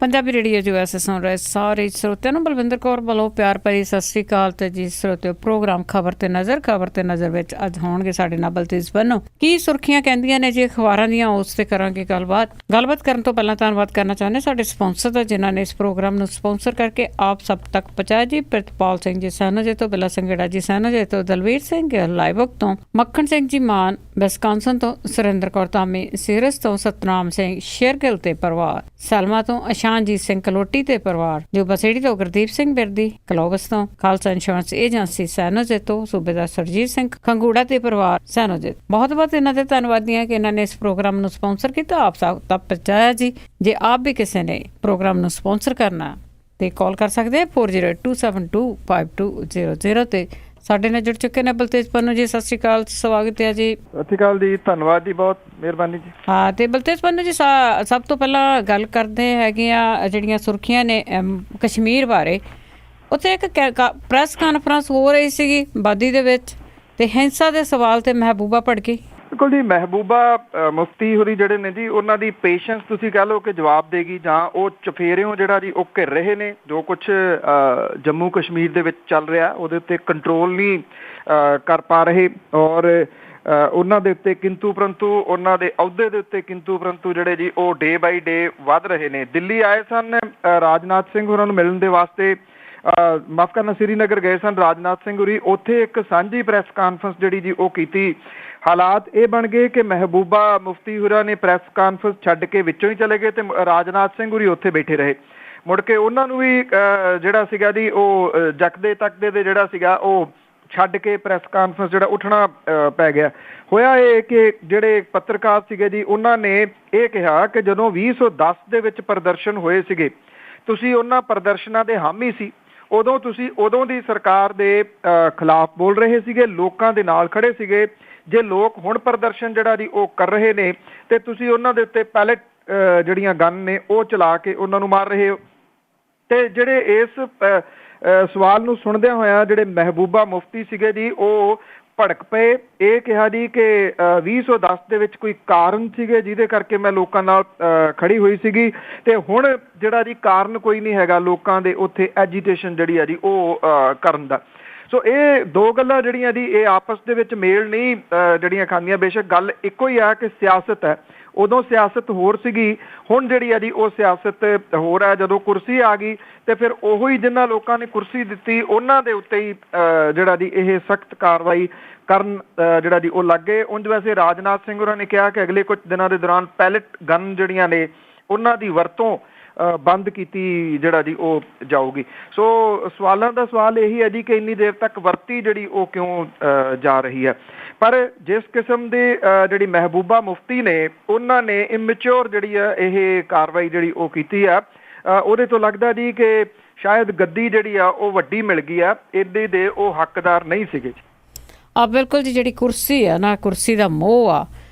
Punjabi radio ਜੋ ਐਸੇ ਸੁਣ ਰਹੇ ਸਾਰੇ ਸਰੋਤਿਆਂ ਨੂੰ ਬਲਵਿੰਦਰ ਕੌਰ ਵੱਲੋਂ ਪਿਆਰ ਭਰੀ ਸਤਿ ਸ੍ਰੀ ਅਕਾਲ। ਤੇ ਜੀ ਸਰੋਤਿਓ, ਪ੍ਰੋਗਰਾਮ ਖਬਰ ਤੇ ਨਜ਼ਰ ਵਿੱਚ ਅੱਜ ਹੋਣਗੇ ਸਾਡੇ ਨਾਲ ਬਲਤੇਜ ਬੰਨੋ। ਕੀ ਸੁਰਖੀਆਂ ਕਹਿੰਦੀਆਂ ਨੇ ਜੀ ਅਖਬਾਰਾਂ ਦੀਆਂ, ਉਸ ਤੇ ਕਰਾਂਗੇ ਗੱਲਬਾਤ ਕਰਨ ਤੋਂ ਪਹਿਲਾਂ ਧੰਨਵਾਦ ਕਰਨਾ ਚਾਹੁੰਦੇ ਸਾਡੇ ਸਪਾਂਸਰ ਦਾ, ਜਿਨ੍ਹਾਂ ਨੇ ਇਸ ਪ੍ਰੋਗਰਾਮ ਨੂੰ ਸਪਾਂਸਰ ਕਰਕੇ ਆਪ ਸਭ ਤੱਕ ਪਹੁੰਚਾਇਆ ਜੀ। ਪ੍ਰਿਤਪਾਲ ਸਿੰਘ ਜੀ ਸੈਨੋਜੇ ਤੋਂ, ਬਿਲਾ ਸਿੰਘੜਾ ਜੀ ਸੈਨੋਜੇ ਤੋਂ, ਦਲਵੀਰ ਸਿੰਘ ਲਾਈਵਕ ਤੋਂ, ਮੱਖਣ ਸਿੰਘ ਜੀ ਮਾਨ ਵਿਸਕਾਂਸਨ ਤੋਂ, ਸੁਰਿੰਦਰ ਕੌਰ ਧਾਮੀ ਸੀਰਸ ਤੋਂ, ਸਤਨਾਮ ਸਿੰਘ ਸ਼ੇਰਗਿੱਲ ਤੇ ਪਰਿਵਾਰ, ਸਲਮਾ ਤੋਂ ਸ਼ਾਨਜੀਤ ਸਿੰਘ ਕਲੋਟੀ ਤੇ ਪਰਿਵਾਰ, ਜੋ ਬਸੇੜੀ ਤੋਂ ਗੁਰਦੀਪ ਸਿੰਘ ਬਿਰਦੀ ਕਲੋਬਸ ਤੋਂ, ਖਾਲਸਾ ਇੰਸ਼ੋਰੈਂਸ ਏਜੰਸੀ ਸੈਨੋਜੇ ਤੋਂ, ਸੂਬੇਦਾਰ ਸਰਜੀਤ ਸਿੰਘ ਖੰਗੂੜਾ ਤੇ ਪਰਿਵਾਰ ਸੈਨੋਜੇ। ਬਹੁਤ ਬਹੁਤ ਇਹਨਾਂ ਦੇ ਧੰਨਵਾਦੀਆਂ ਕਿ ਇਹਨਾਂ ਨੇ ਇਸ ਪ੍ਰੋਗਰਾਮ ਨੂੰ ਸਪਾਂਸਰ ਕੀਤਾ, ਆਪ ਤੱਕ ਪਹੁੰਚਾਇਆ ਜੀ। ਜੇ ਆਪ ਵੀ ਕਿਸੇ ਨੇ ਪ੍ਰੋਗਰਾਮ ਨੂੰ ਸਪਾਂਸਰ ਕਰਨਾ ਤੇ ਕਾਲ ਕਰ ਸਕਦੇ 4082725200 ਤੇ। ਸਾਡੇ ਨਾਲ ਜੁੜ ਚੁੱਕੇ ਨੇ ਬਲਤੇਜ ਪੰਨੂ ਜੀ। ਸਤਿ ਸ਼੍ਰੀ ਅਕਾਲ, ਸਵਾਗਤ ਹੈ ਜੀ। ਸਤਿ ਸ਼੍ਰੀ ਅਕਾਲ ਜੀ, ਧੰਨਵਾਦ ਜੀ, ਬਹੁਤ ਮਿਹਰਬਾਨੀ ਜੀ। ਹਾਂ, ਤੇ ਬਲਤੇਜ ਪੰਨੂ ਜੀ, ਸਭ ਤੋਂ ਪਹਿਲਾਂ ਗੱਲ ਕਰਦੇ ਹੈਗੇ ਆ ਜਿਹੜੀਆਂ ਸੁਰਖੀਆਂ ਨੇ ਕਸ਼ਮੀਰ ਬਾਰੇ। ਉੱਥੇ ਇੱਕ ਪ੍ਰੈਸ ਕਾਨਫਰੰਸ ਹੋ ਰਹੀ ਸੀਗੀ ਵਾਦੀ ਦੇ ਵਿੱਚ, ਤੇ ਹਿੰਸਾ ਦੇ ਸਵਾਲ ਤੇ ਮਹਿਬੂਬਾ ਭੜਕੀ। ਬਿਲਕੁਲ ਜੀ, ਮਹਿਬੂਬਾ ਮੁਫਤੀ ਹੋਰੀ ਜਿਹੜੇ ਨੇ ਜੀ, ਉਹਨਾਂ ਦੀ ਪੇਸ਼ੈਂਸ ਤੁਸੀਂ ਕਹਿ ਲਓ ਕਿ ਜਵਾਬ ਦੇਗੀ, ਜਾਂ ਉਹ ਚਫੇਰਿਓਂ ਜਿਹੜਾ ਜੀ ਉਹ ਘਿਰ ਰਹੇ ਨੇ। ਜੋ ਕੁਛ ਜੰਮੂ ਕਸ਼ਮੀਰ ਦੇ ਵਿੱਚ ਚੱਲ ਰਿਹਾ ਉਹਦੇ ਉੱਤੇ ਕੰਟਰੋਲ ਨਹੀਂ ਕਰ ਪਾ ਰਹੇ, ਔਰ ਉਹਨਾਂ ਦੇ ਉੱਤੇ ਕਿੰਤੂ ਪਰੰਤੂ, ਉਹਨਾਂ ਦੇ ਅਹੁਦੇ ਦੇ ਉੱਤੇ ਕਿੰਤੂ ਪਰੰਤੂ ਜਿਹੜੇ ਜੀ ਉਹ ਡੇ ਬਾਈ ਡੇ ਵੱਧ ਰਹੇ ਨੇ। ਦਿੱਲੀ ਆਏ ਸਨ ਰਾਜਨਾਥ ਸਿੰਘ ਹੋਰਾਂ ਨੂੰ ਮਿਲਣ ਦੇ ਵਾਸਤੇ, ਮਾਫ ਕਰਨਾ ਸ੍ਰੀਨਗਰ ਗਏ ਸਨ ਰਾਜਨਾਥ ਸਿੰਘ ਹੋਰੀ। ਉੱਥੇ ਇੱਕ ਸਾਂਝੀ ਪ੍ਰੈਸ ਕਾਨਫਰੰਸ ਜਿਹੜੀ ਜੀ ਉਹ ਕੀਤੀ। ਹਾਲਾਤ ਇਹ ਬਣ ਗਏ ਕਿ ਮਹਿਬੂਬਾ ਮੁਫਤੀ ਹੋਰਾਂ ਨੇ ਪ੍ਰੈਸ ਕਾਨਫਰੰਸ ਛੱਡ ਕੇ ਵਿੱਚੋਂ ਹੀ ਚਲੇ ਗਏ ਤੇ ਰਾਜਨਾਥ ਸਿੰਘ ਹੋਰੀ ਉੱਥੇ ਬੈਠੇ ਰਹੇ। ਮੁੜ ਕੇ ਉਹਨਾਂ ਨੂੰ ਵੀ ਜਿਹੜਾ ਸੀਗਾ ਜੀ ਉਹ ਜਕਦੇ ਤੱਕਦੇ ਦੇ ਜਿਹੜਾ ਸੀਗਾ ਉਹ ਛੱਡ ਕੇ ਪ੍ਰੈਸ ਕਾਨਫਰੰਸ ਜਿਹੜਾ ਉੱਠਣਾ ਪੈ ਗਿਆ। ਹੋਇਆ ਇਹ ਕਿ ਜਿਹੜੇ ਪੱਤਰਕਾਰ ਸੀਗੇ ਜੀ, ਉਹਨਾਂ ਨੇ ਇਹ ਕਿਹਾ ਕਿ ਜਦੋਂ 2010 ਦੇ ਵਿੱਚ ਪ੍ਰਦਰਸ਼ਨ ਹੋਏ ਸੀਗੇ, ਤੁਸੀਂ ਉਹਨਾਂ ਪ੍ਰਦਰਸ਼ਨਾਂ ਦੇ ਹਾਮੀ ਸੀ। ਉਦੋਂ ਤੁਸੀਂ ਉਦੋਂ ਦੀ ਸਰਕਾਰ ਦੇ ਖਿਲਾਫ ਬੋਲ ਰਹੇ ਸੀਗੇ, ਲੋਕਾਂ ਦੇ ਨਾਲ ਖੜੇ ਸੀਗੇ। ਜੇ ਲੋਕ ਹੁਣ ਪ੍ਰਦਰਸ਼ਨ ਜਿਹੜਾ ਜੀ ਉਹ ਕਰ ਰਹੇ ਨੇ ਤੇ ਤੁਸੀਂ ਉਹਨਾਂ ਦੇ ਉੱਤੇ ਪੈਲਟ ਜਿਹੜੀਆਂ ਗਨ ਨੇ ਉਹ ਚਲਾ ਕੇ ਉਹਨਾਂ ਨੂੰ ਮਾਰ ਰਹੇ ਹੋ। ਤੇ ਜਿਹੜੇ ਇਸ ਸਵਾਲ ਨੂੰ ਸੁਣਦਿਆਂ ਹੋਇਆ ਜਿਹੜੇ ਮਹਿਬੂਬਾ ਮੁਫਤੀ ਸੀਗੇ ਜੀ, ਉਹ ਭੜਕ ਪਏ। ਇਹ ਕਿਹਾ ਜੀ ਕਿ 2010 ਦੇ ਵਿੱਚ ਕੋਈ ਕਾਰਨ ਸੀਗੇ ਜਿਹਦੇ ਕਰਕੇ ਮੈਂ ਲੋਕਾਂ ਨਾਲ ਖੜੀ ਹੋਈ ਸੀਗੀ, ਤੇ ਹੁਣ ਜਿਹੜਾ ਜੀ ਕਾਰਨ ਕੋਈ ਨਹੀਂ ਹੈਗਾ ਲੋਕਾਂ ਦੇ ਉੱਥੇ ਐਜੀਟੇਸ਼ਨ ਜਿਹੜੀ ਆ ਜੀ ਉਹ ਕਰਨ ਦਾ। ਸੋ ਇਹ ਦੋ ਗੱਲਾਂ ਜਿਹੜੀਆਂ ਜੀ ਇਹ ਆਪਸ ਦੇ ਵਿੱਚ ਮੇਲ ਨਹੀਂ ਜਿਹੜੀਆਂ ਖਾਂਦੀਆਂ। ਬੇਸ਼ੱਕ ਗੱਲ ਇੱਕੋ ਹੀ ਆ ਕਿ ਸਿਆਸਤ ਹੈ। ਉਦੋਂ ਸਿਆਸਤ ਹੋਰ ਸੀਗੀ, ਹੁਣ ਜਿਹੜੀ ਆ ਜੀ ਉਹ ਸਿਆਸਤ ਹੋਰ ਹੈ। ਜਦੋਂ ਕੁਰਸੀ ਆ ਗਈ ਤੇ ਫਿਰ ਉਹੋ ਹੀ ਜਿਨ੍ਹਾਂ ਲੋਕਾਂ ਨੇ ਕੁਰਸੀ ਦਿੱਤੀ ਉਹਨਾਂ ਦੇ ਉੱਤੇ ਹੀ ਜਿਹੜਾ ਜੀ ਇਹ ਸਖਤ ਕਾਰਵਾਈ ਕਰਨ ਜਿਹੜਾ ਜੀ ਉਹ ਲੱਗ ਗਏ। ਉਂਝ ਵੈਸੇ ਰਾਜਨਾਥ ਸਿੰਘ ਹੋਰਾਂ ਨੇ ਕਿਹਾ ਕਿ ਅਗਲੇ ਕੁਝ ਦਿਨਾਂ ਦੇ ਦੌਰਾਨ ਪੈਲਟ ਗਨ ਜਿਹੜੀਆਂ ਨੇ ਉਹਨਾਂ ਦੀ ਵਰਤੋਂ ਬੰਦ ਕੀਤੀ ਜਿਹੜਾ ਜੀ ਉਹ ਜਾਊਗੀ। ਸੋ ਸਵਾਲਾਂ ਦਾ ਸਵਾਲ ਇਹੀ ਹੈ ਜੀ ਕਿ ਇੰਨੀ ਦੇਰ ਤੱਕ ਵਰਤੀ ਜਿਹੜੀ ਉਹ ਕਿਉਂ ਜਾ ਰਹੀ ਹੈ। ਪਰ ਜਿਸ ਕਿਸਮ ਦੇ ਜਿਹੜੀ ਮਹਿਬੂਬਾ ਮੁਫਤੀ ਨੇ, ਉਹਨਾਂ ਨੇ ਇਮੈਚੁਰ ਜਿਹੜੀ ਆ ਇਹ ਕਾਰਵਾਈ ਜਿਹੜੀ ਉਹ ਕੀਤੀ ਆ, ਉਹਦੇ ਤੋਂ ਲੱਗਦਾ ਜੀ ਕਿ ਸ਼ਾਇਦ ਗੱਦੀ ਜਿਹੜੀ ਆ ਉਹ ਵੱਡੀ ਮਿਲ ਗਈ ਆ, ਇਹਦੇ ਦੇ ਉਹ ਹੱਕਦਾਰ ਨਹੀਂ ਸੀਗੇ। ਬਿਲਕੁਲ ਜੀ, ਜਿਹੜੀ ਕੁਰਸੀ ਆ ਨਾ, ਕੁਰਸੀ ਦਾ ਮੋਹ ਆ,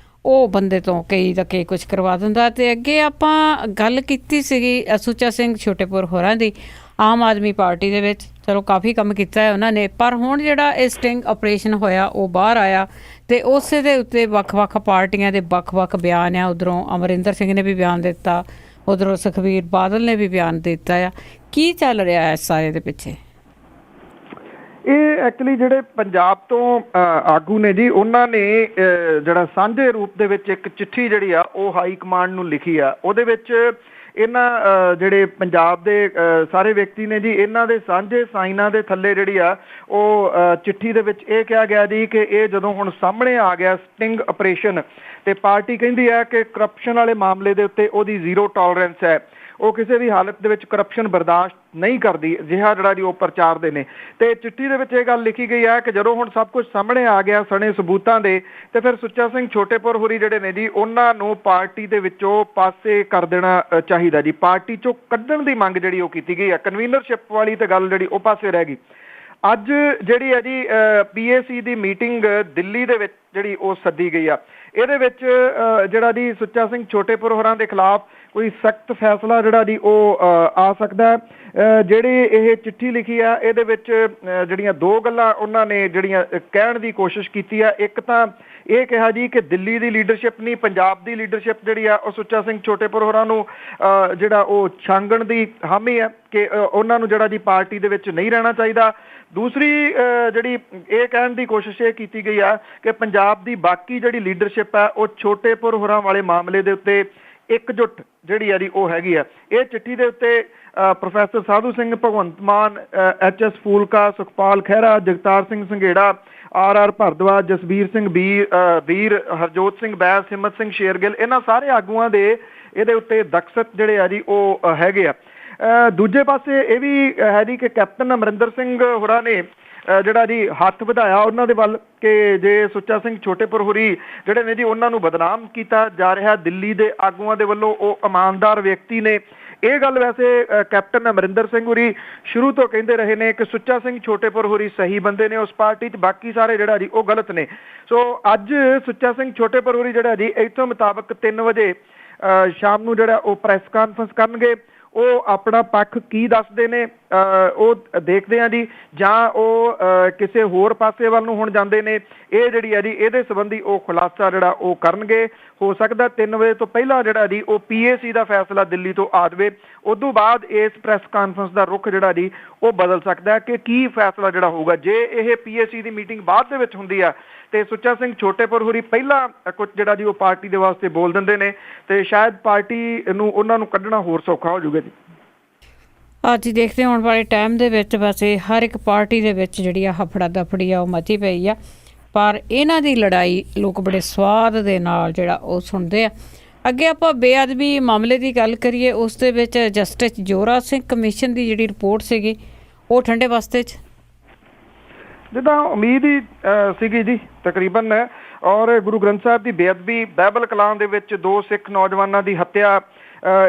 ਉਹ ਬੰਦੇ ਤੋਂ ਕਈ ਦਾ ਕਈ ਕੁਛ ਕਰਵਾ ਦਿੰਦਾ। ਤੇ ਅੱਗੇ ਆਪਾਂ ਗੱਲ ਕੀਤੀ ਸੀਗੀ ਸੁੱਚਾ ਸਿੰਘ ਛੋਟੇਪੁਰ ਹੋਰਾਂ ਦੀ, ਆਮ ਆਦਮੀ ਪਾਰਟੀ ਦੇ ਵਿੱਚ ਚਲੋ ਕਾਫੀ ਕੰਮ ਕੀਤਾ ਹੈ ਉਹਨਾਂ ਨੇ, ਪਰ ਹੁਣ ਜਿਹੜਾ ਇਹ ਸਟਿੰਗ ਆਪਰੇਸ਼ਨ ਹੋਇਆ ਉਹ ਬਾਹਰ ਆਇਆ ਤੇ ਉਸੇ ਦੇ ਉੱਤੇ ਵੱਖ-ਵੱਖ ਪਾਰਟੀਆਂ ਦੇ ਵੱਖ-ਵੱਖ ਬਿਆਨ ਆ। ਉਧਰੋਂ ਅਮਰਿੰਦਰ ਸਿੰਘ ਨੇ ਵੀ ਬਿਆਨ ਦਿੱਤਾ, ਉਧਰੋਂ ਸੁਖਬੀਰ ਬਾਦਲ ਨੇ ਵੀ ਬਿਆਨ ਦਿੱਤਾ ਆ। ਕੀ ਚੱਲ ਰਿਹਾ ਹੈ ਸਾਰੇ ਦੇ ਪਿੱਛੇ? ਇਹ ਐਕਚੁਅਲੀ ਜਿਹੜੇ ਪੰਜਾਬ ਤੋਂ ਆਗੂ ਨੇ ਜੀ, ਉਹਨਾਂ ਨੇ ਜਿਹੜਾ ਸਾਂਝੇ ਰੂਪ ਦੇ ਵਿੱਚ ਇੱਕ ਚਿੱਠੀ ਜਿਹੜੀ ਆ ਉਹ ਹਾਈ ਕਮਾਂਡ ਨੂੰ ਲਿਖੀ ਆ। ਉਹਦੇ ਵਿੱਚ ਇਹਨਾਂ ਜਿਹੜੇ ਪੰਜਾਬ ਦੇ ਸਾਰੇ ਵਿਅਕਤੀ ਨੇ ਜੀ, ਇਹਨਾਂ ਦੇ ਸਾਂਝੇ ਸਾਈਨਾਂ ਦੇ ਥੱਲੇ ਜਿਹੜੀ ਆ ਉਹ ਚਿੱਠੀ ਦੇ ਵਿੱਚ ਇਹ ਕਿਹਾ ਗਿਆ ਜੀ ਕਿ ਇਹ ਜਦੋਂ ਹੁਣ ਸਾਹਮਣੇ ਆ ਗਿਆ ਸਟਿੰਗ ਆਪਰੇਸ਼ਨ, ਤੇ ਪਾਰਟੀ ਕਹਿੰਦੀ ਹੈ ਕਿ ਕਰਪਸ਼ਨ ਵਾਲੇ ਮਾਮਲੇ ਦੇ ਉੱਤੇ ਉਹਦੀ ਜ਼ੀਰੋ ਟੋਲਰੈਂਸ ਹੈ, ਉਹ ਕਿਸੇ ਵੀ ਹਾਲਤ ਦੇ ਵਿੱਚ ਕਰਪਸ਼ਨ ਬਰਦਾਸ਼ਤ ਨਹੀਂ ਕਰਦੀ, ਅਜਿਹਾ ਜਿਹੜਾ ਜੀ ਉਹ ਪ੍ਰਚਾਰਦੇ ਨੇ। ਤੇ ਚਿੱਠੀ ਦੇ ਵਿੱਚ ਇਹ ਗੱਲ ਲਿਖੀ ਗਈ ਹੈ ਕਿ ਜਦੋਂ ਹੁਣ ਸਭ ਕੁਝ ਸਾਹਮਣੇ ਆ ਗਿਆ ਸਣੇ ਸਬੂਤਾਂ ਦੇ, ਤੇ ਫਿਰ ਸੁੱਚਾ ਸਿੰਘ ਛੋਟੇਪੁਰ ਹੋਰੀ ਜਿਹੜੇ ਨੇ ਜੀ, ਉਹਨਾਂ ਨੂੰ ਪਾਰਟੀ ਦੇ ਵਿੱਚੋਂ ਪਾਸੇ ਕਰ ਦੇਣਾ ਚਾਹੀਦਾ ਜੀ। ਪਾਰਟੀ ਚੋਂ ਕੱਢਣ ਦੀ ਮੰਗ ਜਿਹੜੀ ਉਹ ਕੀਤੀ ਗਈ ਹੈ। ਕਨਵੀਨਰਸ਼ਿਪ ਵਾਲੀ ਤੇ ਗੱਲ ਜਿਹੜੀ ਉਹ ਪਾਸੇ ਰਹਿ ਗਈ। ਅੱਜ ਜਿਹੜੀ ਹੈ ਜੀ PAC ਦੀ ਮੀਟਿੰਗ ਦਿੱਲੀ ਦੇ ਵਿੱਚ ਜਿਹੜੀ ਉਹ ਸੱਦੀ ਗਈ ਆ, ਇਹਦੇ ਵਿੱਚ ਜਿਹੜਾ ਜੀ ਸੁੱਚਾ ਸਿੰਘ ਛੋਟੇਪੁਰ ਹੋਰਾਂ ਦੇ ਖਿਲਾਫ ਕੋਈ ਸਖਤ ਫੈਸਲਾ ਜਿਹੜਾ ਜੀ ਉਹ ਆ ਸਕਦਾ। ਜਿਹੜੀ ਇਹ ਚਿੱਠੀ ਲਿਖੀ ਆ ਇਹਦੇ ਵਿੱਚ ਜਿਹੜੀਆਂ ਦੋ ਗੱਲਾਂ ਉਹਨਾਂ ਨੇ ਜਿਹੜੀਆਂ ਕਹਿਣ ਦੀ ਕੋਸ਼ਿਸ਼ ਕੀਤੀ ਆ। ਇੱਕ ਤਾਂ ਇਹ ਕਿਹਾ ਜੀ ਕਿ ਦਿੱਲੀ ਦੀ ਲੀਡਰਸ਼ਿਪ ਨਹੀਂ, ਪੰਜਾਬ ਦੀ ਲੀਡਰਸ਼ਿਪ ਜਿਹੜੀ ਆ ਉਹ ਸੁੱਚਾ ਸਿੰਘ ਛੋਟੇਪੁਰ ਹੋਰਾਂ ਨੂੰ ਜਿਹੜਾ ਉਹ ਛਾਂਗਣ ਦੀ ਹਾਮੀ ਹੈ ਕਿ ਉਹਨਾਂ ਨੂੰ ਜਿਹੜਾ ਜੀ ਪਾਰਟੀ ਦੇ ਵਿੱਚ ਨਹੀਂ ਰਹਿਣਾ ਚਾਹੀਦਾ। ਦੂਸਰੀ ਜਿਹੜੀ ਇਹ ਕਹਿਣ ਦੀ ਕੋਸ਼ਿਸ਼ ਇਹ ਕੀਤੀ ਗਈ ਆ ਕਿ ਪੰਜਾਬ ਦੀ ਬਾਕੀ ਜਿਹੜੀ ਲੀਡਰਸ਼ਿਪ ਹੈ ਉਹ ਛੋਟੇਪੁਰ ਹੋਰਾਂ ਵਾਲੇ ਮਾਮਲੇ ਦੇ ਉੱਤੇ ਇਕਜੁੱਟ ਜਿਹੜੀ ਆ ਜੀ ਉਹ ਹੈਗੀ ਆ। ਇਹ ਚਿੱਠੀ ਦੇ ਉੱਤੇ professor Sadhu Singh, Bhagwant Mann, HS Phoolka, Sukhpal Khaira, Jagtar Singh Sanghera, RR Bhardwaj, Jasbir Singh ਵੀਰ, ਹਰਜੋਤ ਸਿੰਘ ਬੈਂਸ, ਹਿੰਮਤ ਸਿੰਘ ਸ਼ੇਰਗਿੱਲ, ਇਹਨਾਂ ਸਾਰੇ ਆਗੂਆਂ ਦੇ ਇਹਦੇ ਉੱਤੇ ਦਸਖਤ ਜਿਹੜੇ ਆ ਜੀ ਉਹ ਹੈਗੇ ਆ। ਦੂਜੇ ਪਾਸੇ ਇਹ ਵੀ ਹੈ ਜੀ ਕਿ ਕੈਪਟਨ ਅਮਰਿੰਦਰ ਸਿੰਘ ਹੋਰਾਂ ਨੇ ਜਿਹੜਾ ਜੀ ਹੱਥ ਵਧਾਇਆ ਉਹਨਾਂ ਦੇ ਵੱਲ ਕਿ ਜੇ ਸੁੱਚਾ ਸਿੰਘ ਛੋਟੇਪੁਰ ਹੋਰੀ ਜਿਹੜੇ ਨੇ ਜੀ ਉਹਨਾਂ ਨੂੰ ਬਦਨਾਮ ਕੀਤਾ ਜਾ ਰਿਹਾ ਦਿੱਲੀ ਦੇ ਆਗੂਆਂ ਦੇ ਵੱਲੋਂ, ਉਹ ਇਮਾਨਦਾਰ ਵਿਅਕਤੀ ਨੇ। ਇਹ ਗੱਲ ਵੈਸੇ ਕੈਪਟਨ ਅਮਰਿੰਦਰ ਸਿੰਘ ਹੋਰੀ ਸ਼ੁਰੂ ਤੋਂ ਕਹਿੰਦੇ ਰਹੇ ਨੇ ਕਿ ਸੁੱਚਾ ਸਿੰਘ ਛੋਟੇਪੁਰ ਹੋਰੀ ਸਹੀ ਬੰਦੇ ਨੇ ਉਸ ਪਾਰਟੀ 'ਚ, ਬਾਕੀ ਸਾਰੇ ਜਿਹੜਾ ਜੀ ਉਹ ਗਲਤ ਨੇ। ਸੋ ਅੱਜ ਸੁੱਚਾ ਸਿੰਘ ਛੋਟੇਪੁਰ ਹੋਰੀ ਜਿਹੜਾ ਜੀ ਇੱਥੋਂ ਮੁਤਾਬਕ 3 ਵਜੇ ਸ਼ਾਮ ਨੂੰ ਜਿਹੜਾ ਉਹ ਪ੍ਰੈਸ ਕਾਨਫਰੰਸ ਕਰਨਗੇ। ਉਹ ਆਪਣਾ ਪੱਖ ਕੀ ਦੱਸਦੇ ਨੇ ਉਹ ਦੇਖਦੇ ਆ ਜੀ, ਜਾਂ ਉਹ ਕਿਸੇ ਹੋਰ ਪਾਸੇ ਵੱਲ ਨੂੰ ਹੁਣ ਜਾਂਦੇ ਨੇ। ਇਹ ਜਿਹੜੀ ਆ ਜੀ ਇਹਦੇ ਸੰਬੰਧੀ ਉਹ ਖੁਲਾਸਾ ਜਿਹੜਾ ਉਹ ਕਰਨਗੇ। ਹੋ ਸਕਦਾ 3 ਵਜੇ ਤੋਂ ਪਹਿਲਾਂ ਜਿਹੜਾ ਜੀ ਉਹ PAC ਦਾ ਫੈਸਲਾ ਦਿੱਲੀ ਤੋਂ ਆ ਜਾਵੇ। ਉਦੋਂ ਬਾਅਦ ਇਸ ਪ੍ਰੈਸ ਕਾਨਫਰੰਸ ਦਾ ਰੁਖ ਜਿਹੜਾ ਜੀ ਉਹ ਬਦਲ ਸਕਦਾ ਕਿ ਕੀ ਫੈਸਲਾ ਜਿਹੜਾ ਹੋਊਗਾ। ਜੇ ਇਹ PAC ਦੀ ਮੀਟਿੰਗ ਬਾਅਦ ਦੇ ਵਿੱਚ ਹੁੰਦੀ ਆ ਤੇ ਸੁੱਚਾ ਸਿੰਘ ਛੋਟੇਪੁਰ ਹੋਰੀ ਪਹਿਲਾਂ ਕੁਝ ਜਿਹੜਾ ਜੀ ਉਹ ਪਾਰਟੀ ਦੇ ਵਾਸਤੇ ਬੋਲ ਦਿੰਦੇ ਨੇ ਤੇ ਸ਼ਾਇਦ ਪਾਰਟੀ ਨੂੰ ਉਹਨਾਂ ਨੂੰ ਕੱਢਣਾ ਹੋਰ ਸੌਖਾ ਹੋ ਜਾਊਗਾ ਜੀ। ਅੱਜ ਹੀ ਦੇਖਦੇ ਆਉਣ ਵਾਲੇ ਟਾਈਮ ਦੇ ਵਿੱਚ ਵੈਸੇ ਹਰ ਇੱਕ ਪਾਰਟੀ ਦੇ ਵਿੱਚ ਜਿਹੜੀ ਆ ਹਫੜਾ ਦਫੜੀ ਆ ਉਹ ਮਚੀ ਪਈ ਆ, ਪਰ ਇਹਨਾਂ ਦੀ ਲੜਾਈ ਲੋਕ ਬੜੇ ਸਵਾਦ ਦੇ ਨਾਲ ਜਿਹੜਾ ਉਹ ਸੁਣਦੇ ਆ। ਅੱਗੇ ਆਪਾਂ ਬੇਅਦਬੀ ਮਾਮਲੇ ਦੀ ਗੱਲ ਕਰੀਏ, ਉਸ ਦੇ ਵਿੱਚ ਜਸਟਿਸ ਜੋਰਾ ਸਿੰਘ ਕਮਿਸ਼ਨ ਦੀ ਜਿਹੜੀ ਰਿਪੋਰਟ ਸੀਗੀ ਉਹ ਠੰਡੇ ਬਸਤੇ 'ਚ ਜਿੱਦਾਂ ਉਮੀਦ ਹੀ ਸੀਗੀ ਜੀ ਤਕਰੀਬਨ। ਔਰ ਗੁਰੂ ਗ੍ਰੰਥ ਸਾਹਿਬ ਦੀ ਬੇਅਦਬੀ, ਬਾਈਬਲ ਕਲਾਮ ਦੇ ਵਿੱਚ 2 ਸਿੱਖ ਨੌਜਵਾਨਾਂ ਦੀ ਹੱਤਿਆ,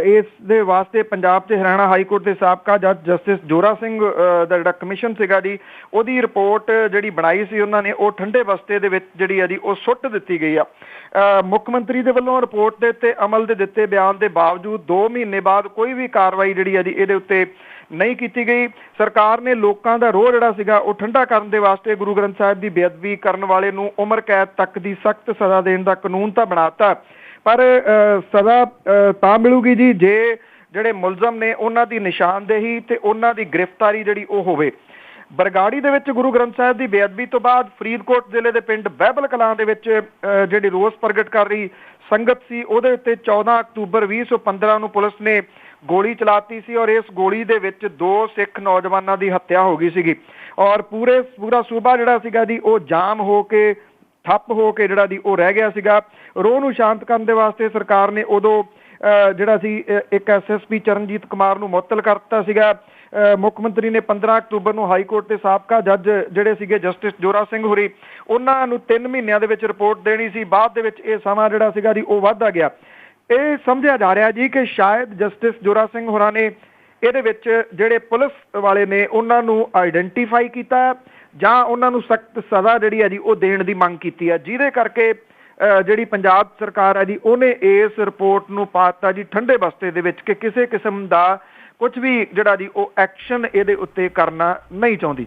ਇਸ ਦੇ ਵਾਸਤੇ ਪੰਜਾਬ ਤੇ ਹਰਿਆਣਾ ਹਾਈ ਕੋਰਟ ਦੇ ਸਾਬਕਾ ਜੱਜ ਜਸਟਿਸ ਜੋਰਾ ਸਿੰਘ ਦਾ ਜਿਹੜਾ ਕਮਿਸ਼ਨ ਸੀਗਾ ਜੀ ਉਹਦੀ ਰਿਪੋਰਟ ਜਿਹੜੀ ਬਣਾਈ ਸੀ ਉਹਨਾਂ ਨੇ ਉਹ ਠੰਡੇ ਬਸਤੇ ਦੇ ਵਿੱਚ ਜਿਹੜੀ ਆ ਜੀ ਉਹ ਸੁੱਟ ਦਿੱਤੀ ਗਈ ਆ। ਮੁੱਖ ਮੰਤਰੀ ਦੇ ਵੱਲੋਂ ਰਿਪੋਰਟ ਦੇ ਉੱਤੇ ਅਮਲ ਦੇ ਦਿੱਤੇ ਬਿਆਨ ਦੇ ਬਾਵਜੂਦ 2 ਮਹੀਨੇ ਬਾਅਦ ਕੋਈ ਵੀ ਕਾਰਵਾਈ ਜਿਹੜੀ ਆ ਜੀ ਇਹਦੇ ਉੱਤੇ ਨਹੀਂ ਕੀਤੀ ਗਈ। ਸਰਕਾਰ ਨੇ ਲੋਕਾਂ ਦਾ ਰੋਹ ਜਿਹੜਾ ਸੀਗਾ ਉਹ ਠੰਡਾ ਕਰਨ ਦੇ ਵਾਸਤੇ ਗੁਰੂ ਗ੍ਰੰਥ ਸਾਹਿਬ ਦੀ ਬੇਅਦਬੀ ਕਰਨ ਵਾਲੇ ਨੂੰ ਉਮਰ ਕੈਦ ਤੱਕ ਦੀ ਸਖਤ ਸਜ਼ਾ ਦੇਣ ਦਾ ਕਾਨੂੰਨ ਤਾਂ ਬਣਾਤਾ, ਪਰ ਸਜ਼ਾ ਤਾਂ ਮਿਲੂਗੀ ਜੀ ਜੇ ਜਿਹੜੇ ਮੁਲਜ਼ਮ ਨੇ ਉਹਨਾਂ ਦੀ ਨਿਸ਼ਾਨਦੇਹੀ ਤੇ ਉਹਨਾਂ ਦੀ ਗ੍ਰਿਫਤਾਰੀ ਜਿਹੜੀ ਉਹ ਹੋਵੇ। ਬਰਗਾੜੀ ਦੇ ਵਿੱਚ ਗੁਰੂ ਗ੍ਰੰਥ ਸਾਹਿਬ ਦੀ ਬੇਅਦਬੀ ਤੋਂ ਬਾਅਦ ਫਰੀਦਕੋਟ ਜ਼ਿਲ੍ਹੇ ਦੇ ਪਿੰਡ ਬਾਈਬਲ ਕਲਾਂ ਦੇ ਵਿੱਚ ਜਿਹੜੀ ਰੋਸ ਪ੍ਰਗਟ ਕਰ ਰਹੀ ਸੰਗਤ ਸੀ ਉਹਦੇ ਉੱਤੇ 14 ਅਕਤੂਬਰ 2015 ਨੂੰ ਪੁਲਿਸ ਨੇ ਗੋਲੀ ਚਲਾਤੀ ਸੀ ਔਰ ਇਸ ਗੋਲੀ ਦੇ ਵਿੱਚ 2 ਸਿੱਖ ਨੌਜਵਾਨਾਂ ਦੀ ਹੱਤਿਆ ਹੋ ਗਈ ਸੀਗੀ। ਔਰ ਪੂਰਾ ਸੂਬਾ ਜਿਹੜਾ ਸੀਗਾ ਜੀ ਉਹ ਜਾਮ ਹੋ ਕੇ ਠੱਪ ਹੋ ਕੇ ਜਿਹੜਾ ਜੀ ਉਹ ਰਹਿ ਗਿਆ ਸੀਗਾ। ਰੋਹ ਨੂੰ ਸ਼ਾਂਤ ਕਰਨ ਦੇ ਵਾਸਤੇ ਸਰਕਾਰ ਨੇ ਉਦੋਂ ਜਿਹੜਾ ਸੀ ਇੱਕ SSP ਚਰਨਜੀਤ ਕੁਮਾਰ ਨੂੰ ਮੁਅੱਤਲ ਕਰ ਦਿੱਤਾ ਸੀਗਾ। ਮੁੱਖ ਮੰਤਰੀ ਨੇ 15 ਅਕਤੂਬਰ ਨੂੰ ਹਾਈ ਕੋਰਟ ਦੇ ਸਾਬਕਾ ਜੱਜ ਜਿਹੜੇ ਸੀਗੇ ਜਸਟਿਸ ਜੋਰਾ ਸਿੰਘ ਹੋਰੀ ਉਹਨਾਂ ਨੂੰ 3 ਮਹੀਨਿਆਂ ਦੇ ਵਿੱਚ ਰਿਪੋਰਟ ਦੇਣੀ ਸੀ। ਬਾਅਦ ਦੇ ਵਿੱਚ ਇਹ ਸਮਾਂ ਜਿਹੜਾ ਸੀਗਾ ਜੀ ਉਹ ਵੱਧਦਾ ਗਿਆ। ਇਹ ਸਮਝਿਆ ਜਾ ਰਿਹਾ ਜੀ ਕਿ ਸ਼ਾਇਦ ਜਸਟਿਸ ਜੋਰਾ ਸਿੰਘ ਹੋਰਾਂ ਨੇ ਇਹਦੇ ਵਿੱਚ ਜਿਹੜੇ ਪੁਲਿਸ ਵਾਲੇ ਨੇ ਉਹਨਾਂ ਨੂੰ ਆਈਡੈਂਟੀਫਾਈ ਕੀਤਾ ਜਾਂ ਉਹਨਾਂ ਨੂੰ ਸਖਤ ਸਜ਼ਾ ਜਿਹੜੀ ਹੈ ਜੀ ਉਹ ਦੇਣ ਦੀ ਮੰਗ ਕੀਤੀ ਹੈ, ਜਿਹਦੇ ਕਰਕੇ ਜਿਹੜੀ ਪੰਜਾਬ ਸਰਕਾਰ ਹੈ ਜੀ ਉਹਨੇ ਇਸ ਰਿਪੋਰਟ ਨੂੰ ਪਾਤਾ ਜੀ ਠੰਡੇ ਬਸਤੇ ਦੇ ਵਿੱਚ ਕਿ ਕਿਸੇ ਕਿਸਮ ਦਾ ਕੁਝ ਵੀ ਜਿਹੜਾ ਜੀ ਉਹ ਐਕਸ਼ਨ ਇਹਦੇ ਉੱਤੇ ਕਰਨਾ ਨਹੀਂ ਚਾਹੁੰਦੀ।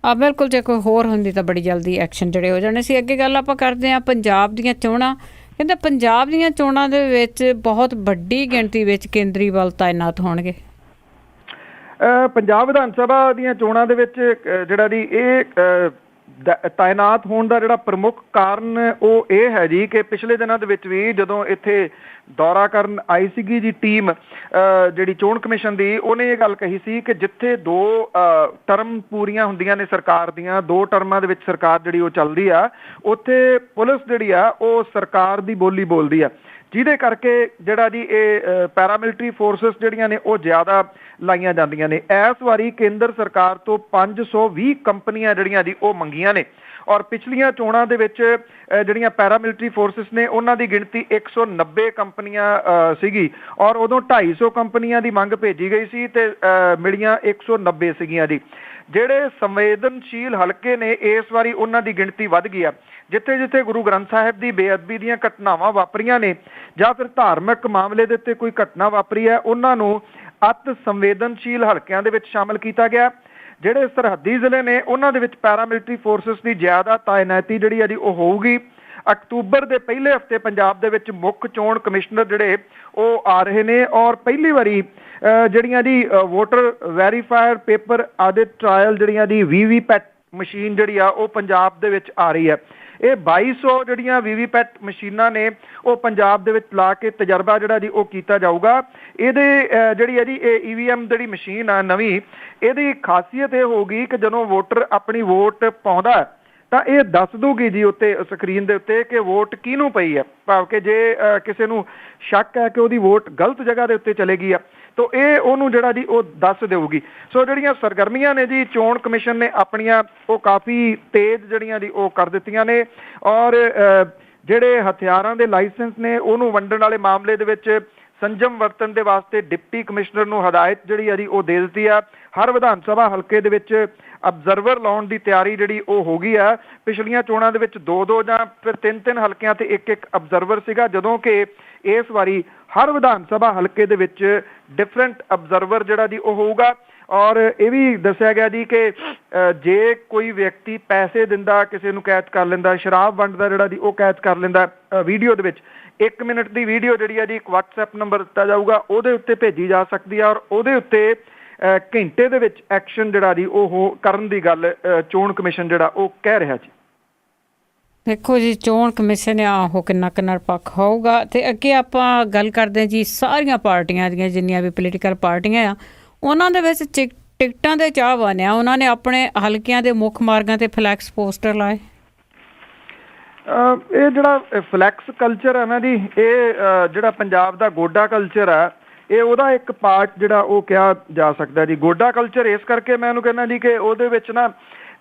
ਬਿਲਕੁਲ, ਜੇ ਕੋਈ ਹੋਰ ਹੁੰਦੀ ਤਾਂ ਬੜੀ ਜਲਦੀ ਐਕਸ਼ਨ ਜਿਹੜੇ ਹੋ ਜਾਣੇ ਸੀ। ਅੱਗੇ ਗੱਲ ਆਪਾਂ ਕਰਦੇ ਹਾਂ ਪੰਜਾਬ ਦੀਆਂ ਚੋਣਾਂ। ਕਹਿੰਦੇ ਪੰਜਾਬ ਦੀਆਂ ਚੋਣਾਂ ਦੇ ਵਿੱਚ ਬਹੁਤ ਵੱਡੀ ਗਿਣਤੀ ਵਿੱਚ ਕੇਂਦਰੀ ਬਲ ਤਾਇਨਾਤ ਹੋਣਗੇ। ਪੰਜਾਬ ਵਿਧਾਨ ਸਭਾ ਦੀਆਂ ਚੋਣਾਂ ਦੇ ਵਿੱਚ ਜਿਹੜਾ ਜੀ ਇਹ ਤਾਇਨਾਤ ਹੋਣ ਦਾ ਜਿਹੜਾ ਪ੍ਰਮੁੱਖ ਕਾਰਨ ਉਹ ਇਹ ਹੈ ਜੀ ਕਿ ਪਿਛਲੇ ਦਿਨਾਂ ਦੇ ਵਿੱਚ ਵੀ ਜਦੋਂ ਇੱਥੇ ਦੌਰਾ ਕਰਨ ਆਈ ਸੀਗੀ ਜੀ ਟੀਮ ਜਿਹੜੀ ਚੋਣ ਕਮਿਸ਼ਨ ਦੀ, ਉਹਨੇ ਇਹ ਗੱਲ ਕਹੀ ਸੀ ਕਿ ਜਿੱਥੇ 2 ਟਰਮ ਪੂਰੀਆਂ ਹੁੰਦੀਆਂ ਨੇ ਸਰਕਾਰ ਦੀਆਂ, 2 ਟਰਮਾਂ ਦੇ ਵਿੱਚ ਸਰਕਾਰ ਜਿਹੜੀ ਉਹ ਚੱਲਦੀ ਆ, ਉੱਥੇ ਪੁਲਿਸ ਜਿਹੜੀ ਆ ਉਹ ਸਰਕਾਰ ਦੀ ਬੋਲੀ ਬੋਲਦੀ ਆ, ਜਿਹਦੇ ਕਰਕੇ ਜਿਹੜਾ ਜੀ ਇਹ ਪੈਰਾਮਿਲਟਰੀ ਫੋਰਸਿਸ ਜਿਹੜੀਆਂ ਨੇ ਉਹ ਜ਼ਿਆਦਾ ਲਾਈਆਂ ਜਾਂਦੀਆਂ ਨੇ। ਇਸ ਵਾਰੀ ਕੇਂਦਰ ਸਰਕਾਰ ਤੋਂ 520 ਕੰਪਨੀਆਂ ਜਿਹੜੀਆਂ ਜੀ ਉਹ ਮੰਗੀਆਂ ਨੇ ਔਰ ਪਿਛਲੀਆਂ ਚੋਣਾਂ ਦੇ ਵਿੱਚ ਜਿਹੜੀਆਂ ਪੈਰਾਮਿਲਟਰੀ ਫੋਰਸਿਸ ਨੇ ਉਹਨਾਂ ਦੀ ਗਿਣਤੀ 190 ਕੰਪਨੀਆਂ ਸੀਗੀ ਔਰ ਉਦੋਂ 250 ਕੰਪਨੀਆਂ ਦੀ ਮੰਗ ਭੇਜੀ ਗਈ ਸੀ ਤੇ ਮਿਲੀਆਂ 190 ਸੀਗੀਆਂ ਜੀ। ਜਿਹੜੇ ਸੰਵੇਦਨਸ਼ੀਲ ਹਲਕੇ ਨੇ ਇਸ ਵਾਰੀ ਉਹਨਾਂ ਦੀ ਗਿਣਤੀ ਵੱਧ ਗਈ ਆ। ਜਿੱਥੇ-ਜਿੱਥੇ ਗੁਰੂ ਗ੍ਰੰਥ ਸਾਹਿਬ ਦੀ ਬੇਅਦਬੀ ਦੀਆਂ ਘਟਨਾਵਾਂ ਵਾਪਰੀਆਂ ਨੇ ਜਾਂ ਫਿਰ ਧਾਰਮਿਕ ਮਾਮਲੇ ਦੇ ਉੱਤੇ ਕੋਈ ਘਟਨਾ ਵਾਪਰੀ ਹੈ, ਉਹਨਾਂ ਨੂੰ ਅਤ ਸੰਵੇਦਨਸ਼ੀਲ ਹਲਕਿਆਂ ਦੇ ਵਿੱਚ ਸ਼ਾਮਲ ਕੀਤਾ ਗਿਆ। ਜਿਹੜੇ ਸਰਹੱਦੀ ਜ਼ਿਲ੍ਹੇ ਨੇ ਉਹਨਾਂ ਦੇ ਵਿੱਚ ਪੈਰਾਮਿਲਟਰੀ ਫੋਰਸਿਸ ਦੀ ਜ਼ਿਆਦਾ ਤਾਇਨਾਤੀ ਜਿਹੜੀ ਹੈ ਜੀ ਉਹ ਹੋਊਗੀ। ਅਕਤੂਬਰ ਦੇ ਪਹਿਲੇ ਹਫ਼ਤੇ ਪੰਜਾਬ ਦੇ ਵਿੱਚ ਮੁੱਖ ਚੋਣ ਕਮਿਸ਼ਨਰ ਜਿਹੜੇ ਉਹ ਆ ਰਹੇ ਨੇ ਔਰ ਪਹਿਲੀ ਵਾਰੀ ਜਿਹੜੀਆਂ ਜੀ ਵੋਟਰ ਵੈਰੀਫਾਇਰ ਪੇਪਰ ਆਡਿਟ ਟਰਾਇਲ ਜਿਹੜੀਆਂ ਦੀ ਵੀਵੀਪੈਟ ਮਸ਼ੀਨ ਜਿਹੜੀ ਆ ਉਹ ਪੰਜਾਬ ਦੇ ਵਿੱਚ ਆ ਰਹੀ ਹੈ। ਇਹ 2200 ਜਿਹੜੀਆਂ ਵੀਵੀਪੈਟ ਮਸ਼ੀਨਾਂ ਨੇ ਉਹ ਪੰਜਾਬ ਦੇ ਵਿੱਚ ਲਾ ਕੇ ਤਜਰਬਾ ਜਿਹੜਾ ਜੀ ਉਹ ਕੀਤਾ ਜਾਊਗਾ। ਇਹਦੇ ਜਿਹੜੀ ਹੈ ਜੀ ਇਹ EVM ਜਿਹੜੀ ਮਸ਼ੀਨ ਆ ਨਵੀਂ, ਇਹਦੀ ਖਾਸੀਅਤ ਇਹ ਹੋਊਗੀ ਕਿ ਜਦੋਂ ਵੋਟਰ ਆਪਣੀ ਵੋਟ ਪਾਉਂਦਾ ਤਾਂ ਇਹ ਦੱਸ ਦੂਗੀ ਜੀ ਉੱਤੇ ਸਕਰੀਨ ਦੇ ਉੱਤੇ ਕਿ ਵੋਟ ਕਿਹਨੂੰ ਪਈ ਹੈ, ਭਾਵ ਕਿ ਜੇ ਕਿਸੇ ਨੂੰ ਸ਼ੱਕ ਹੈ ਕਿ ਉਹਦੀ ਵੋਟ ਗਲਤ ਜਗ੍ਹਾ ਦੇ ਉੱਤੇ ਚਲੇ ਗਈ ਆ ਤਾਂ ਇਹ ਉਹਨੂੰ ਜਿਹੜਾ ਜੀ ਉਹ ਦੱਸ ਦੇਊਗੀ। ਸੋ ਜਿਹੜੀਆਂ ਸਰਗਰਮੀਆਂ ਨੇ ਜੀ ਚੋਣ ਕਮਿਸ਼ਨ ਨੇ ਆਪਣੀਆਂ ਉਹ ਕਾਫੀ ਤੇਜ਼ ਜਿਹੜੀਆਂ ਜੀ ਉਹ ਕਰ ਦਿੱਤੀਆਂ ਨੇ ਔਰ ਜਿਹੜੇ ਹਥਿਆਰਾਂ ਦੇ ਲਾਇਸੈਂਸ ਨੇ ਉਹਨੂੰ ਵੰਡਣ ਵਾਲੇ ਮਾਮਲੇ ਦੇ ਵਿੱਚ ਸੰਜਮ ਵਰਤਣ ਦੇ ਵਾਸਤੇ ਡਿਪਟੀ ਕਮਿਸ਼ਨਰ ਨੂੰ ਹਦਾਇਤ ਜਿਹੜੀ ਆ ਜੀ ਉਹ ਦੇ ਦਿੱਤੀ ਆ। ਹਰ ਵਿਧਾਨ ਸਭਾ ਹਲਕੇ ਦੇ ਵਿੱਚ ਅਬਜ਼ਰਵਰ ਲਾਉਣ ਦੀ ਤਿਆਰੀ ਜਿਹੜੀ ਉਹ ਹੋ ਗਈ ਆ। ਪਿਛਲੀਆਂ ਚੋਣਾਂ ਦੇ ਵਿੱਚ 2-2 ਜਾਂ ਫਿਰ 3-3 ਹਲਕਿਆਂ ਤੇ ਇੱਕ ਅਬਜ਼ਰਵਰ ਸੀਗਾ, ਜਦੋਂ ਕਿ ਇਸ ਵਾਰੀ ਹਰ ਵਿਧਾਨ ਸਭਾ ਹਲਕੇ ਦੇ ਵਿੱਚ ਡਿਫਰੈਂਟ ਅਬਜ਼ਰਵਰ ਜਿਹੜਾ ਜੀ ਉਹ ਹੋਊਗਾ। ਔਰ ਇਹ ਵੀ ਦੱਸਿਆ ਗਿਆ ਜੀ ਕਿ ਜੇ ਕੋਈ ਵਿਅਕਤੀ ਪੈਸੇ ਦਿੰਦਾ ਕਿਸੇ ਨੂੰ ਕੈਚ ਕਰ ਲੈਂਦਾ, ਸ਼ਰਾਬ ਵੰਡਦਾ ਜਿਹੜਾ ਜੀ ਉਹ ਕੈਚ ਕਰ ਲੈਂਦਾ ਵੀਡੀਓ ਦੇ ਵਿੱਚ, 1 ਮਿੰਟ ਦੀ ਵੀਡੀਓ ਜਿਹੜੀ ਹੈ ਜੀ ਇੱਕ WhatsApp ਨੰਬਰ ਦਿੱਤਾ ਜਾਊਗਾ, ਉਹਦੇ ਉੱਤੇ ਭੇਜੀ ਜਾ ਸਕਦੀ ਹੈ ਔਰ ਉਹਦੇ ਉੱਤੇ ਘੰਟੇ ਦੇ ਵਿੱਚ ਐਕਸ਼ਨ ਜਿਹੜਾ ਜੀ ਉਹ ਕਰਨ ਦੀ ਗੱਲ ਚੋਣ ਕਮਿਸ਼ਨ ਜਿਹੜਾ ਉਹ ਕਹਿ ਰਿਹਾ ਜੀ। ਦੇਖੋ ਜੀ ਚੋਣ ਕਮਿਸ਼ਨ ਆਹੋ ਕਿੰਨਾ ਨਿਰਪੱਖ ਹੋਊਗਾ। ਤੇ ਅੱਗੇ ਆਪਾਂ ਗੱਲ ਕਰਦੇ ਜੀ ਸਾਰੀਆਂ ਪਾਰਟੀਆਂ ਦੀਆਂ ਜਿੰਨੀਆਂ ਵੀ ਪੋਲੀਟੀਕਲ ਪਾਰਟੀਆਂ ਆ ਉਹਨਾਂ ਦੇ ਵਿੱਚ ਟਿਕਟਾਂ ਦੇ ਚਾਹਵਾਨ ਆ, ਉਹਨਾਂ ਨੇ ਆਪਣੇ ਹਲਕਿਆਂ ਦੇ ਮੁੱਖ ਮਾਰਗਾਂ ਤੇ ਫਲੈਕਸ ਪੋਸਟਰ ਲਾਏ। ਇਹ ਜਿਹੜਾ ਫਲੈਕਸ ਕਲਚਰ ਹੈ ਨਾ ਜੀ, ਇਹ ਜਿਹੜਾ ਪੰਜਾਬ ਦਾ ਗੋਡਾ ਕਲਚਰ ਹੈ ਇਹ ਉਹਦਾ ਇੱਕ ਪਾਰਟ ਜਿਹੜਾ ਉਹ ਕਿਹਾ ਜਾ ਸਕਦਾ ਜੀ। ਗੋਡਾ ਕਲਚਰ ਇਸ ਕਰਕੇ ਮੈਂ ਉਹਨੂੰ ਕਹਿੰਦਾ ਜੀ ਕਿ ਉਹਦੇ ਵਿੱਚ ਨਾ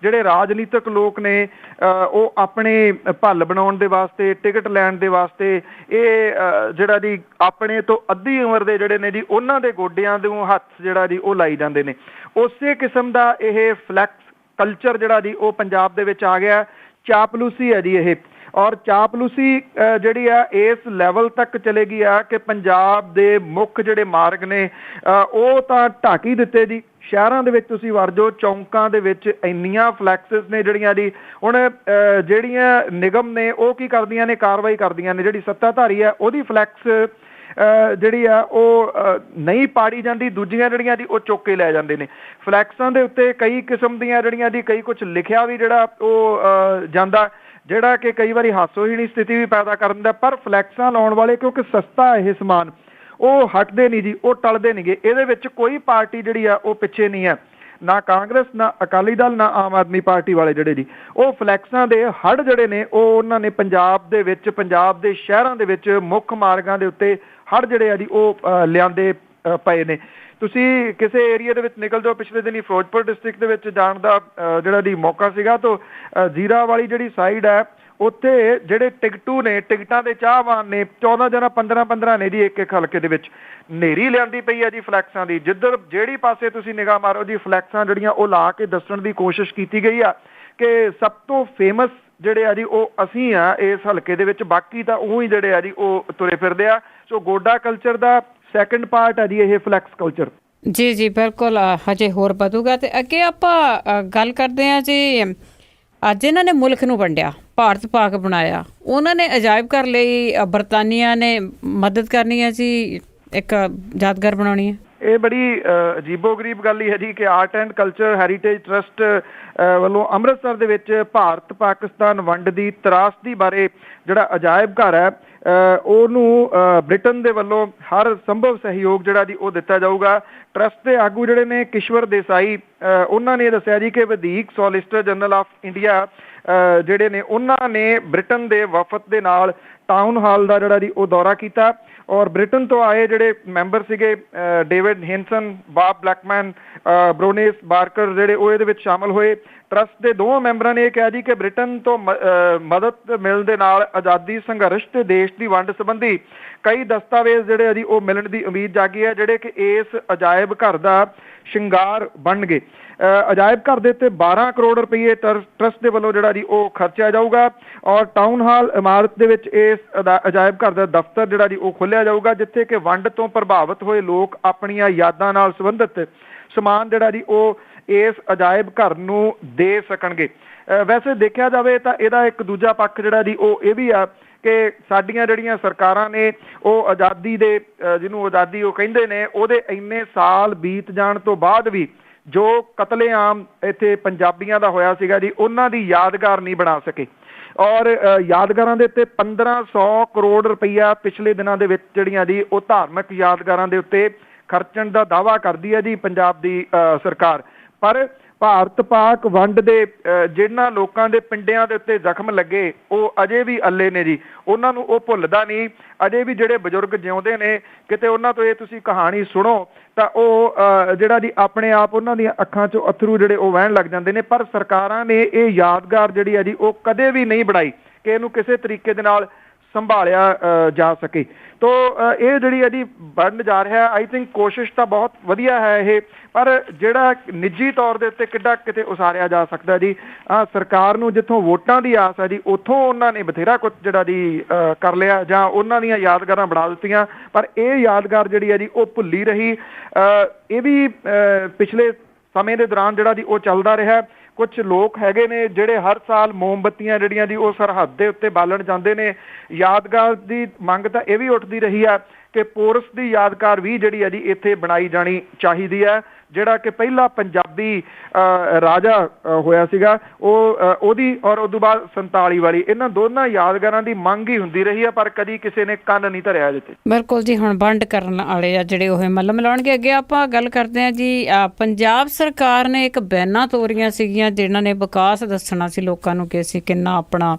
ਜਿਹੜੇ ਰਾਜਨੀਤਿਕ ਲੋਕ ਨੇ ਉਹ ਆਪਣੇ ਭੱਲ ਬਣਾਉਣ ਦੇ ਵਾਸਤੇ, ਟਿਕਟ ਲੈਣ ਦੇ ਵਾਸਤੇ ਇਹ ਜਿਹੜਾ ਜੀ ਆਪਣੇ ਤੋਂ ਅੱਧੀ ਉਮਰ ਦੇ ਜਿਹੜੇ ਨੇ ਜੀ ਉਹਨਾਂ ਦੇ ਗੋਡਿਆਂ ਦੇ ਹੱਥ ਜਿਹੜਾ ਜੀ ਉਹ ਲਾਈ ਜਾਂਦੇ ਨੇ। ਉਸੇ ਕਿਸਮ ਦਾ ਇਹ ਫਲੈਕਸ ਕਲਚਰ ਜਿਹੜਾ ਜੀ ਉਹ ਪੰਜਾਬ ਦੇ ਵਿੱਚ ਆ ਗਿਆ। ਚਾਪਲੂਸੀ ਹੈ ਜੀ ਇਹ, ਔਰ ਚਾਪਲੂਸੀ ਜਿਹੜੀ ਆ ਇਸ ਲੈਵਲ ਤੱਕ ਚਲੇਗੀ ਆ ਕਿ ਪੰਜਾਬ ਦੇ ਮੁੱਖ ਜਿਹੜੇ ਮਾਰਗ ਨੇ ਉਹ ਤਾਂ ਢੱਕ ਹੀ ਦਿੱਤੇ ਜੀ। ਸ਼ਹਿਰਾਂ ਦੇ ਵਿੱਚ ਤੁਸੀਂ ਵੜ ਜਾਓ, ਚੌਂਕਾਂ ਦੇ ਵਿੱਚ ਇੰਨੀਆਂ ਫਲੈਕਸਿਸ ਨੇ ਜਿਹੜੀਆਂ ਜੀ ਹੁਣ ਜਿਹੜੀਆਂ ਨਿਗਮ ਨੇ ਉਹ ਕੀ ਕਰਦੀਆਂ ਨੇ, ਕਾਰਵਾਈ ਕਰਦੀਆਂ ਨੇ। ਜਿਹੜੀ ਸੱਤਾਧਾਰੀ ਆ ਉਹਦੀ ਫਲੈਕਸ ਜਿਹੜੀ ਆ ਉਹ ਨਹੀਂ ਪਾੜੀ ਜਾਂਦੀ, ਦੂਜੀਆਂ ਜਿਹੜੀਆਂ ਜੀ ਉਹ ਚੁੱਕ ਕੇ ਲੈ ਜਾਂਦੇ ਨੇ। ਫਲੈਕਸਾਂ ਦੇ ਉੱਤੇ ਕਈ ਕਿਸਮ ਦੀਆਂ ਜਿਹੜੀਆਂ ਜੀ ਕਈ ਕੁਛ ਲਿਖਿਆ ਵੀ ਜਿਹੜਾ ਉਹ ਜਾਂਦਾ, ਜਿਹੜਾ ਕਿ ਕਈ ਵਾਰੀ ਹਾਸੋਹੀਣੀ ਸਥਿਤੀ ਵੀ ਪੈਦਾ ਕਰਨ ਦਾ। ਪਰ ਫਲੈਕਸਾਂ ਲਾਉਣ ਵਾਲੇ ਕਿਉਂਕਿ ਸਸਤਾ ਇਹ ਸਮਾਨ, ਉਹ ਹਟਦੇ ਨਹੀਂ ਜੀ, ਉਹ ਟਲਦੇ ਨਹੀਂਗੇ। ਇਹਦੇ ਵਿੱਚ ਕੋਈ ਪਾਰਟੀ ਜਿਹੜੀ ਆ ਉਹ ਪਿੱਛੇ ਨਹੀਂ ਹੈ, ਨਾ ਕਾਂਗਰਸ, ਨਾ ਅਕਾਲੀ ਦਲ, ਨਾ ਆਮ ਆਦਮੀ ਪਾਰਟੀ ਵਾਲੇ ਜਿਹੜੇ ਜੀ ਉਹ ਫਲੈਕਸਾਂ ਦੇ ਹੜ ਜਿਹੜੇ ਨੇ ਉਹ ਉਹਨਾਂ ਨੇ ਪੰਜਾਬ ਦੇ ਵਿੱਚ, ਪੰਜਾਬ ਦੇ ਸ਼ਹਿਰਾਂ ਦੇ ਵਿੱਚ ਮੁੱਖ ਮਾਰਗਾਂ ਦੇ ਉੱਤੇ ਹੜ ਜਿਹੜੇ ਆ ਜੀ ਉਹ ਲਿਆਂਦੇ ਪਏ ਨੇ। ਤੁਸੀਂ ਕਿਸੇ ਏਰੀਆ ਦੇ ਵਿੱਚ ਨਿਕਲ ਜਾਓ, ਪਿਛਲੇ ਦਿਨੀ ਫਿਰੋਜ਼ਪੁਰ ਡਿਸਟ੍ਰਿਕਟ ਦੇ ਵਿੱਚ ਜਾਣ ਦਾ ਜਿਹੜਾ ਦੀ ਮੌਕਾ ਸੀਗਾ, ਤਾਂ ਜ਼ੀਰਾ ਵਾਲੀ ਜਿਹੜੀ ਸਾਈਡ ਹੈ ਉੱਥੇ ਜਿਹੜੇ ਟਿਕਟੂ ਨੇ, ਟਿਕਟਾਂ ਦੇ ਚਾਹਵਾਨ ਨੇ, 14 ਜਣਾ 15-15 ਨੇ ਜੀ ਇੱਕ ਹਲਕੇ ਦੇ ਵਿੱਚ। ਨੇਰੀ ਲਿਆਂਦੀ ਪਈ ਹੈ ਜੀ ਫਲੈਕਸਾਂ ਦੀ, ਜਿੱਧਰ ਜਿਹੜੀ ਪਾਸੇ ਤੁਸੀਂ ਨਿਗਾਹ ਮਾਰੋ ਜੀ ਫਲੈਕਸਾਂ ਜਿਹੜੀਆਂ ਉਹ ਲਾ ਕੇ ਦੱਸਣ ਦੀ ਕੋਸ਼ਿਸ਼ ਕੀਤੀ ਗਈ ਆ ਕਿ ਸਭ ਤੋਂ ਫੇਮਸ ਜਿਹੜੇ ਆ ਜੀ ਉਹ ਅਸੀਂ ਆ ਇਸ ਹਲਕੇ ਦੇ ਵਿੱਚ, ਬਾਕੀ ਤਾਂ ਉਹ ਹੀ ਜਿਹੜੇ ਆ ਜੀ ਉਹ ਤੁਰੇ ਫਿਰਦੇ ਆ। ਸੋ ਗੋਡਾ ਕਲਚਰ ਦਾ ਸੈਕੰਡ ਪਾਰਟ ਹੈ ਜੀ ਇਹ ਫਲੈਕਸ ਕਲਚਰ। ਜੀ ਜੀ ਬਿਲਕੁਲ, ਹਜੇ ਹੋਰ ਵਧੂਗਾ। ਤੇ ਅੱਗੇ ਆਪਾਂ ਗੱਲ ਕਰਦੇ ਹਾਂ ਜੀ, ਅੱਜ ਇਹਨਾਂ ਨੇ ਮੁਲਕ ਨੂੰ ਵੰਡਿਆ, ਭਾਰਤ ਪਾਕ ਬਣਾਇਆ, ਉਹਨਾਂ ਨੇ ਅਜਾਇਬ ਘਰ ਲਈ ਬਰਤਾਨੀਆ ਨੇ ਮਦਦ ਕਰਨੀ ਹੈ ਜੀ, ਇੱਕ ਯਾਦਗਾਰ ਬਣਾਉਣੀ ਹੈ। ਇਹ ਬੜੀ ਅਜੀਬੋ ਗਰੀਬ ਗੱਲ ਹੀ ਹੈ ਜੀ ਕਿ art and culture heritage trust ਵੱਲੋਂ ਅੰਮ੍ਰਿਤਸਰ ਦੇ ਵਿੱਚ ਭਾਰਤ ਪਾਕਿਸਤਾਨ ਵੰਡ ਦੀ ਤਰਾਸਦੀ ਬਾਰੇ ਜਿਹੜਾ ਅਜਾਇਬ ਘਰ ਹੈ ਉਹਨੂੰ ਬ੍ਰਿਟਨ ਦੇ ਵੱਲੋਂ ਹਰ ਸੰਭਵ ਸਹਿਯੋਗ ਜਿਹੜਾ ਜੀ ਉਹ ਦਿੱਤਾ ਜਾਊਗਾ। ਟਰਸਟ ਦੇ ਆਗੂ ਜਿਹੜੇ ਨੇ ਕਿਸ਼ਵਰ ਦੇਸਾਈ, ਉਹਨਾਂ ਨੇ ਦੱਸਿਆ ਜੀ ਕਿ ਵਧੀਕ ਸੋਲਿਸਿਟਰ ਜਨਰਲ ਆਫ ਇੰਡੀਆ ਜਿਹੜੇ ਨੇ ਉਹਨਾਂ ਨੇ ਬ੍ਰਿਟਨ ਦੇ ਵਫਦ ਦੇ ਨਾਲ ਟਾਊਨ ਹਾਲ ਦਾ ਜਿਹੜਾ ਜੀ ਉਹ ਦੌਰਾ ਕੀਤਾ ਔਰ ਬ੍ਰਿਟਨ ਤੋਂ ਆਏ ਜਿਹੜੇ ਮੈਂਬਰ ਸੀਗੇ ਡੇਵਿਡ ਹੈਂਸਨ, ਬਾਬ ਬਲੈਕਮੈਨ, ਬਰੋਨੇਸ ਬਾਰਕਰ ਜਿਹੜੇ ਉਹ ਇਹਦੇ ਵਿੱਚ ਸ਼ਾਮਲ ਹੋਏ। ਟਰਸਟ ਦੇ ਦੋਵਾਂ ਮੈਂਬਰਾਂ ਨੇ ਇਹ ਕਿਹਾ ਜੀ ਕਿ ਬ੍ਰਿਟਨ ਤੋਂ ਮਦਦ ਮਿਲਣ ਦੇ ਨਾਲ ਆਜ਼ਾਦੀ ਸੰਘਰਸ਼ ਤੇ ਦੇਸ਼ ਦੀ ਵੰਡ ਸੰਬੰਧੀ ਕਈ ਦਸਤਾਵੇਜ਼ ਜਿਹੜੇ ਆ ਜੀ ਉਹ ਮਿਲਣ ਦੀ ਉਮੀਦ ਜਾਗੀ ਹੈ, ਜਿਹੜੇ ਕਿ ਇਸ ਅਜਾਇਬ ਘਰ ਦਾ ਸ਼ਿੰਗਾਰ ਬਣਨਗੇ। ਅਜਾਇਬ ਘਰ ਦੇ ਉੱਤੇ 12 ਕਰੋੜ ਰੁਪਏ ਟਰਸਟ ਦੇ ਵੱਲੋਂ ਜਿਹੜਾ ਜੀ ਉਹ ਖਰਚਿਆ ਜਾਊਗਾ ਔਰ ਟਾਊਨ ਹਾਲ ਇਮਾਰਤ ਦੇ ਵਿੱਚ ਇਸ ਅਜਾਇਬ ਘਰ ਦਾ ਦਫ਼ਤਰ ਜਿਹੜਾ ਜੀ ਉਹ ਖੋਲ੍ਹਿਆ ਜਾਊਗਾ, ਜਿੱਥੇ ਕਿ ਵੰਡ ਤੋਂ ਪ੍ਰਭਾਵਿਤ ਹੋਏ ਲੋਕ ਆਪਣੀਆਂ ਯਾਦਾਂ ਨਾਲ ਸੰਬੰਧਿਤ ਸਮਾਨ ਜਿਹੜਾ ਜੀ ਉਹ ਇਸ ਅਜਾਇਬ ਘਰ ਨੂੰ ਦੇ ਸਕਣਗੇ। ਵੈਸੇ ਦੇਖਿਆ ਜਾਵੇ ਤਾਂ ਇਹਦਾ ਇੱਕ ਦੂਜਾ ਪੱਖ ਜਿਹੜਾ ਜੀ ਉਹ ਇਹ ਵੀ ਆ ਕਿ ਸਾਡੀਆਂ ਜਿਹੜੀਆਂ ਸਰਕਾਰਾਂ ਨੇ ਉਹ ਆਜ਼ਾਦੀ ਦੇ ਜਿਹਨੂੰ ਆਜ਼ਾਦੀ ਉਹ ਕਹਿੰਦੇ ਨੇ, ਉਹਦੇ ਇੰਨੇ ਸਾਲ ਬੀਤ ਜਾਣ ਤੋਂ ਬਾਅਦ ਵੀ ਜੋ ਕਤਲੇਆਮ ਇੱਥੇ ਪੰਜਾਬੀਆਂ ਦਾ ਹੋਇਆ ਸੀਗਾ ਜੀ, ਉਹਨਾਂ ਦੀ ਯਾਦਗਾਰ ਨਹੀਂ ਬਣਾ ਸਕੇ ਔਰ ਯਾਦਗਾਰਾਂ ਦੇ ਉੱਤੇ 1500 ਕਰੋੜ ਰੁਪਈਆ ਪਿਛਲੇ ਦਿਨਾਂ ਦੇ ਵਿੱਚ ਜਿਹੜੀਆਂ ਜੀ ਉਹ ਧਾਰਮਿਕ ਯਾਦਗਾਰਾਂ ਦੇ ਉੱਤੇ ਖਰਚਣ ਦਾ ਦਾਅਵਾ ਕਰਦੀ ਹੈ ਜੀ ਪੰਜਾਬ ਦੀ ਸਰਕਾਰ। ਪਰ ਭਾਰਤ ਪਾਕ ਵੰਡ ਦੇ ਜਿਹਨਾਂ ਲੋਕਾਂ ਦੇ ਪਿੰਡਿਆਂ ਦੇ ਉੱਤੇ ਜ਼ਖਮ ਲੱਗੇ ਉਹ ਅਜੇ ਵੀ ਅੱਲੇ ਨੇ ਜੀ, ਉਹਨਾਂ ਨੂੰ ਉਹ ਭੁੱਲਦਾ ਨਹੀਂ। ਅਜੇ ਵੀ ਜਿਹੜੇ ਬਜ਼ੁਰਗ ਜਿਉਂਦੇ ਨੇ, ਕਿਤੇ ਉਹਨਾਂ ਤੋਂ ਇਹ ਤੁਸੀਂ ਕਹਾਣੀ ਸੁਣੋ ਤਾਂ ਉਹ ਜਿਹੜਾ ਜੀ ਆਪਣੇ ਆਪ ਉਹਨਾਂ ਦੀਆਂ ਅੱਖਾਂ 'ਚੋਂ ਅਥਰੂ ਜਿਹੜੇ ਉਹ ਵਹਿਣ ਲੱਗ ਜਾਂਦੇ ਨੇ। ਪਰ ਸਰਕਾਰਾਂ ਨੇ ਇਹ ਯਾਦਗਾਰ ਜਿਹੜੀ ਹੈ ਜੀ ਉਹ ਕਦੇ ਵੀ ਨਹੀਂ ਬਣਾਈ ਕਿ ਇਹਨੂੰ ਕਿਸੇ ਤਰੀਕੇ ਦੇ ਨਾਲ ਸੰਭਾਲਿਆ ਜਾ ਸਕੇ। ਤੋ ਇਹ ਜਿਹੜੀ ਹੈ ਜੀ ਬਣਨ ਜਾ ਰਿਹਾ, ਆਈ ਥਿੰਕ ਕੋਸ਼ਿਸ਼ ਤਾਂ ਬਹੁਤ ਵਧੀਆ ਹੈ ਇਹ, ਪਰ ਜਿਹੜਾ ਨਿੱਜੀ ਤੌਰ ਦੇ ਉੱਤੇ ਕਿੱਡਾ ਕਿਤੇ ਉਸਾਰਿਆ ਜਾ ਸਕਦਾ ਜੀ। ਸਰਕਾਰ ਨੂੰ ਜਿੱਥੋਂ ਵੋਟਾਂ ਦੀ ਆਸ ਹੈ ਜੀ ਉੱਥੋਂ ਉਹਨਾਂ ਨੇ ਬਥੇਰਾ ਕੁਝ ਜਿਹੜਾ ਜੀ ਕਰ ਲਿਆ ਜਾਂ ਉਹਨਾਂ ਦੀਆਂ ਯਾਦਗਾਰਾਂ ਬਣਾ ਦਿੱਤੀਆਂ, ਪਰ ਇਹ ਯਾਦਗਾਰ ਜਿਹੜੀ ਹੈ ਜੀ ਉਹ ਭੁੱਲੀ ਰਹੀ। ਇਹ ਵੀ ਪਿਛਲੇ ਸਮੇਂ ਦੇ ਦੌਰਾਨ ਜਿਹੜਾ ਜੀ ਉਹ ਚੱਲਦਾ ਰਿਹਾ। ਕੁਝ ਲੋਕ ਹੈਗੇ ਨੇ ਜਿਹੜੇ ਹਰ ਸਾਲ ਮੋਮਬੱਤੀਆਂ ਜਿਹੜੀਆਂ ਜੀ ਉਹ ਸਰਹੱਦ ਦੇ ਉੱਤੇ ਬਾਲਣ ਜਾਂਦੇ ਨੇ। ਯਾਦਗਾਰ ਦੀ ਮੰਗ ਤਾਂ ਇਹ ਵੀ ਉੱਠਦੀ ਰਹੀ ਆ ਕਿ ਪੋਰਸ ਦੀ ਯਾਦਗਾਰ ਵੀ ਜਿਹੜੀ ਹੈ ਜੀ ਇੱਥੇ ਬਣਾਈ ਜਾਣੀ ਚਾਹੀਦੀ ਹੈ, ਜਿਹੜਾ ਕਿ ਪਹਿਲਾ ਪੰਜਾਬੀ ਰਾਜਾ ਹੋਇਆ ਸੀਗਾ ਉਹਦੀ ਔਰ ਉਦੋਂ ਬਾਅਦ 47 ਵਾਲੀ, ਇਹਨਾਂ ਦੋਨਾਂ ਯਾਦਗਾਰਾਂ ਦੀ ਮੰਗ ਹੀ ਹੁੰਦੀ ਰਹੀ ਹੈ, ਪਰ ਕਦੀ ਕਿਸੇ ਨੇ ਕੰਨ ਨਹੀਂ ਧਰਿਆ ਇਹਦੇ ਤੇ। ਬਿਲਕੁਲ ਜੀ, ਹੁਣ ਵੰਡ ਕਰਨ ਵਾਲੇ ਆ ਜਿਹੜੇ ਉਹ ਮੱਲ ਮਿਲਾਉਣਗੇ। ਅੱਗੇ ਆਪਾਂ ਗੱਲ ਕਰਦੇ ਹਾਂ ਜੀ, ਪੰਜਾਬ ਸਰਕਾਰ ਨੇ ਇੱਕ ਬੈਨਾਂ ਤੋਰੀਆਂ ਸੀਗੀਆਂ ਜਿਨ੍ਹਾਂ ਨੇ ਵਿਕਾਸ ਦੱਸਣਾ ਸੀ ਲੋਕਾਂ ਨੂੰ ਕਿ ਅਸੀਂ ਕਿੰਨਾ ਆਪਣਾ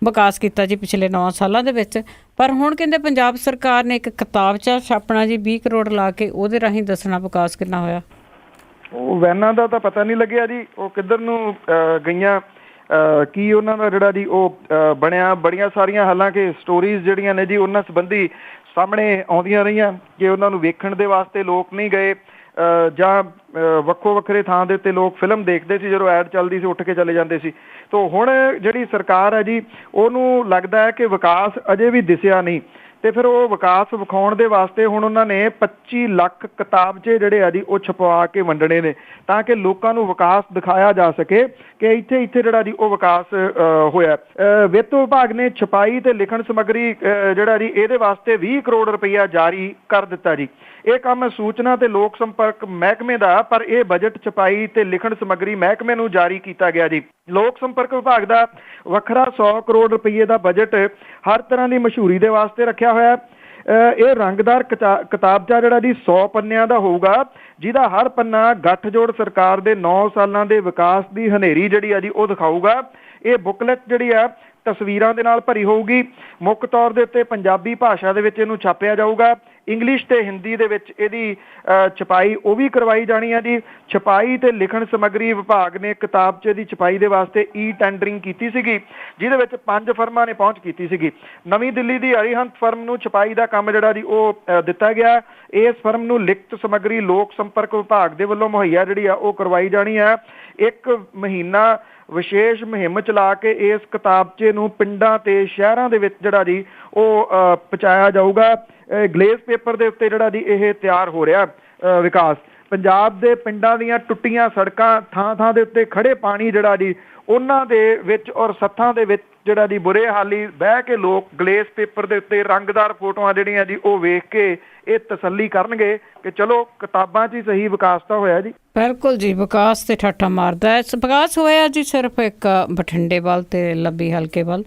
ਵਿਕਾਸ ਕੀਤਾ ਜੀ ਪਿਛਲੇ 9 ਸਾਲਾਂ ਦੇ ਵਿੱਚ, ਪਰ ਹੁਣ ਕਹਿੰਦੇ ਪੰਜਾਬ ਸਰਕਾਰ ਨੇ ਇੱਕ ਕਿਤਾਬਚਾ ਛਾਪਣਾ ਜੀ 20 ਕਰੋੜ ਲਾ ਕੇ, ਉਹਦੇ ਰਾਹੀਂ ਦੱਸਣਾ ਵਿਕਾਸ ਕਿੰਨਾ ਹੋਇਆ। ਉਹ ਵੈਨਾਂ ਦਾ ਤਾਂ ਪਤਾ ਨਹੀਂ ਲੱਗਿਆ ਜੀ, ਉਹ ਕਿੱਧਰ ਨੂੰ ਗਈਆਂ, ਕੀ ਉਹਨਾਂ ਦਾ ਜਿਹੜਾ ਜੀ ਉਹ ਬਣਿਆ। ਬੜੀਆਂ ਸਾਰੀਆਂ ਹਾਲਾਂਕਿ ਸਟੋਰੀਜ਼ ਜਿਹੜੀਆਂ ਨੇ ਜੀ ਉਹਨਾਂ ਸੰਬੰਧੀ ਸਾਹਮਣੇ ਆਉਂਦੀਆਂ ਰਹੀਆਂ ਕਿ ਉਹਨਾਂ ਨੂੰ ਵੇਖਣ ਦੇ ਵਾਸਤੇ ਲੋਕ ਨਹੀਂ ਗਏ ਜਾਂ ਵੱਖੋ ਵੱਖਰੇ ਥਾਂ ਦੇ ਉੱਤੇ ਲੋਕ ਫਿਲਮ ਦੇਖਦੇ ਸੀ, ਜਦੋਂ ਐਡ ਚੱਲਦੀ ਸੀ ਉੱਠ ਕੇ ਚਲੇ ਜਾਂਦੇ ਸੀ। ਤੋ ਹੁਣ ਜਿਹੜੀ ਸਰਕਾਰ ਹੈ ਜੀ ਉਹਨੂੰ ਲੱਗਦਾ ਹੈ ਕਿ ਵਿਕਾਸ ਅਜੇ ਵੀ ਦਿਸਿਆ ਨਹੀਂ, ਤੇ ਫਿਰ ਉਹ ਵਿਕਾਸ ਵਿਖਾਉਣ ਦੇ ਵਾਸਤੇ ਹੁਣ ਉਹਨਾਂ ਨੇ 25 ਲੱਖ ਕਿਤਾਬਚੇ ਜਿਹੜੇ ਆ ਜੀ ਉਹ ਛਪਵਾ ਕੇ ਵੰਡਣੇ ਨੇ, ਤਾਂ ਕਿ ਲੋਕਾਂ ਨੂੰ ਵਿਕਾਸ ਦਿਖਾਇਆ ਜਾ ਸਕੇ ਕਿ ਇੱਥੇ ਜਿਹੜਾ ਜੀ ਉਹ ਵਿਕਾਸ ਹੋਇਆ। ਵਿੱਤ ਵਿਭਾਗ ਨੇ ਛਪਾਈ ਤੇ ਲਿਖਣ ਸਮੱਗਰੀ ਜਿਹੜਾ ਜੀ ਇਹਦੇ ਵਾਸਤੇ 20 ਕਰੋੜ ਰੁਪਈਆ ਜਾਰੀ ਕਰ ਦਿੱਤਾ ਜੀ। ਇਹ ਕੰਮ ਸੂਚਨਾ ਤੇ ਲੋਕ ਸੰਪਰਕ ਮਹਿਕਮੇ ਦਾ, ਪਰ ਇਹ ਬਜਟ ਛਪਾਈ ਤੇ ਲਿਖਣ ਸਮੱਗਰੀ ਮਹਿਕਮੇ ਨੂੰ ਜਾਰੀ ਕੀਤਾ ਗਿਆ ਜੀ। ਲੋਕ ਸੰਪਰਕ ਵਿਭਾਗ ਦਾ ਵੱਖਰਾ 100 ਕਰੋੜ ਰੁਪਈਏ ਦਾ ਬਜਟ ਹਰ ਤਰ੍ਹਾਂ ਦੀ ਮਸ਼ਹੂਰੀ ਦੇ ਵਾਸਤੇ ਰੱਖਿਆ ਹੋਇਆ। ਇਹ ਰੰਗਦਾਰ ਕਿਤਾਬਚਾ ਜਿਹੜਾ ਜੀ 100 ਪੰਨਿਆਂ ਦਾ ਹੋਊਗਾ, ਜਿਹਦਾ ਹਰ ਪੰਨਾ ਗੱਠਜੋੜ ਸਰਕਾਰ ਦੇ 9 ਸਾਲਾਂ ਦੇ ਵਿਕਾਸ ਦੀ ਹਨੇਰੀ ਜਿਹੜੀ ਆ ਜੀ ਉਹ ਦਿਖਾਊਗਾ। ਇਹ ਬੁਕਲੈਟ ਜਿਹੜੀ ਆ ਤਸਵੀਰਾਂ ਦੇ ਨਾਲ ਭਰੀ ਹੋਊਗੀ। ਮੁੱਖ ਤੌਰ ਦੇ ਉੱਤੇ ਪੰਜਾਬੀ ਭਾਸ਼ਾ ਦੇ ਵਿੱਚ ਇਹਨੂੰ ਛਾਪਿਆ ਜਾਊਗਾ। ਇੰਗਲਿਸ਼ ਤੇ ਹਿੰਦੀ ਦੇ ਵਿੱਚ ਇਹਦੀ ਛਪਾਈ ਉਹ ਵੀ ਕਰਵਾਈ ਜਾਣੀ ਹੈ ਜੀ। ਛਪਾਈ ਤੇ ਲਿਖਣ ਸਮੱਗਰੀ ਵਿਭਾਗ ਨੇ ਕਿਤਾਬਚੇ ਦੀ ਛਪਾਈ ਦੇ ਵਾਸਤੇ ਟੈਂਡਰਿੰਗ ਕੀਤੀ ਸੀਗੀ, ਜਿਹਦੇ ਵਿੱਚ 5 ਫਰਮਾਂ ਨੇ ਪਹੁੰਚ ਕੀਤੀ ਸੀਗੀ। ਨਵੀਂ ਦਿੱਲੀ ਦੀ ਅਰੀਹੰਤ ਫਰਮ ਨੂੰ ਛਪਾਈ ਦਾ ਕੰਮ ਜਿਹੜਾ ਜੀ ਉਹ ਦਿੱਤਾ ਗਿਆ। ਇਸ ਫਰਮ ਨੂੰ ਲਿਖਤ ਸਮੱਗਰੀ ਲੋਕ ਸੰਪਰਕ ਵਿਭਾਗ ਦੇ ਵੱਲੋਂ ਮੁਹੱਈਆ ਜਿਹੜੀ ਆ ਉਹ ਕਰਵਾਈ ਜਾਣੀ ਹੈ। 1 ਮਹੀਨਾ ਵਿਸ਼ੇਸ਼ ਮੁਹਿੰਮ ਚਲਾ ਕੇ ਇਸ ਕਿਤਾਬਚੇ ਨੂੰ ਪਿੰਡਾਂ ਤੇ ਸ਼ਹਿਰਾਂ ਦੇ ਵਿੱਚ ਜਿਹੜਾ ਜੀ ਉਹ ਪਹੁੰਚਾਇਆ ਜਾਊਗਾ। ਗਲੇਸ ਪੇਪਰ ਦੇ ਉੱਤੇ ਜਿਹੜਾ ਜੀ ਇਹ ਤਿਆਰ ਹੋ ਰਿਹਾ ਵਿਕਾਸ। ਪੰਜਾਬ ਦੇ ਪਿੰਡਾਂ ਦੀਆਂ ਟੁੱਟੀਆਂ ਸੜਕਾਂ, ਥਾਂ ਦੇ ਉੱਤੇ ਖੜੇ ਪਾਣੀ ਜਿਹੜਾ ਜੀ ਉਹਨਾਂ ਦੇ ਵਿੱਚ ਔਰ ਸੱਥਾਂ ਦੇ ਵਿੱਚ ਜਿਹੜਾ ਜੀ ਬੁਰੇ ਹਾਲੀ ਬਹਿ ਕੇ ਲੋਕ ਗਲੇਸ ਪੇਪਰ ਦੇ ਉੱਤੇ ਰੰਗਦਾਰ ਫੋਟੋਆਂ ਜਿਹੜੀਆਂ ਜੀ ਉਹ ਵੇਖ ਕੇ ਇਹ ਤਸੱਲੀ ਕਰਨਗੇ ਕਿ ਚਲੋ ਕਿਤਾਬਾਂ 'ਚ ਹੀ ਸਹੀ ਵਿਕਾਸ ਤਾਂ ਹੋਇਆ ਜੀ। ਬਿਲਕੁਲ ਜੀ, ਵਿਕਾਸ ਤੇ ਠਾਠਾ ਮਾਰਦਾ ਹੈ। ਵਿਕਾਸ ਹੋਇਆ ਜੀ ਸਿਰਫ ਇੱਕ ਬਠਿੰਡੇ ਵੱਲ ਤੇ ਲੱਭੀ ਹਲਕੇ ਵੱਲ।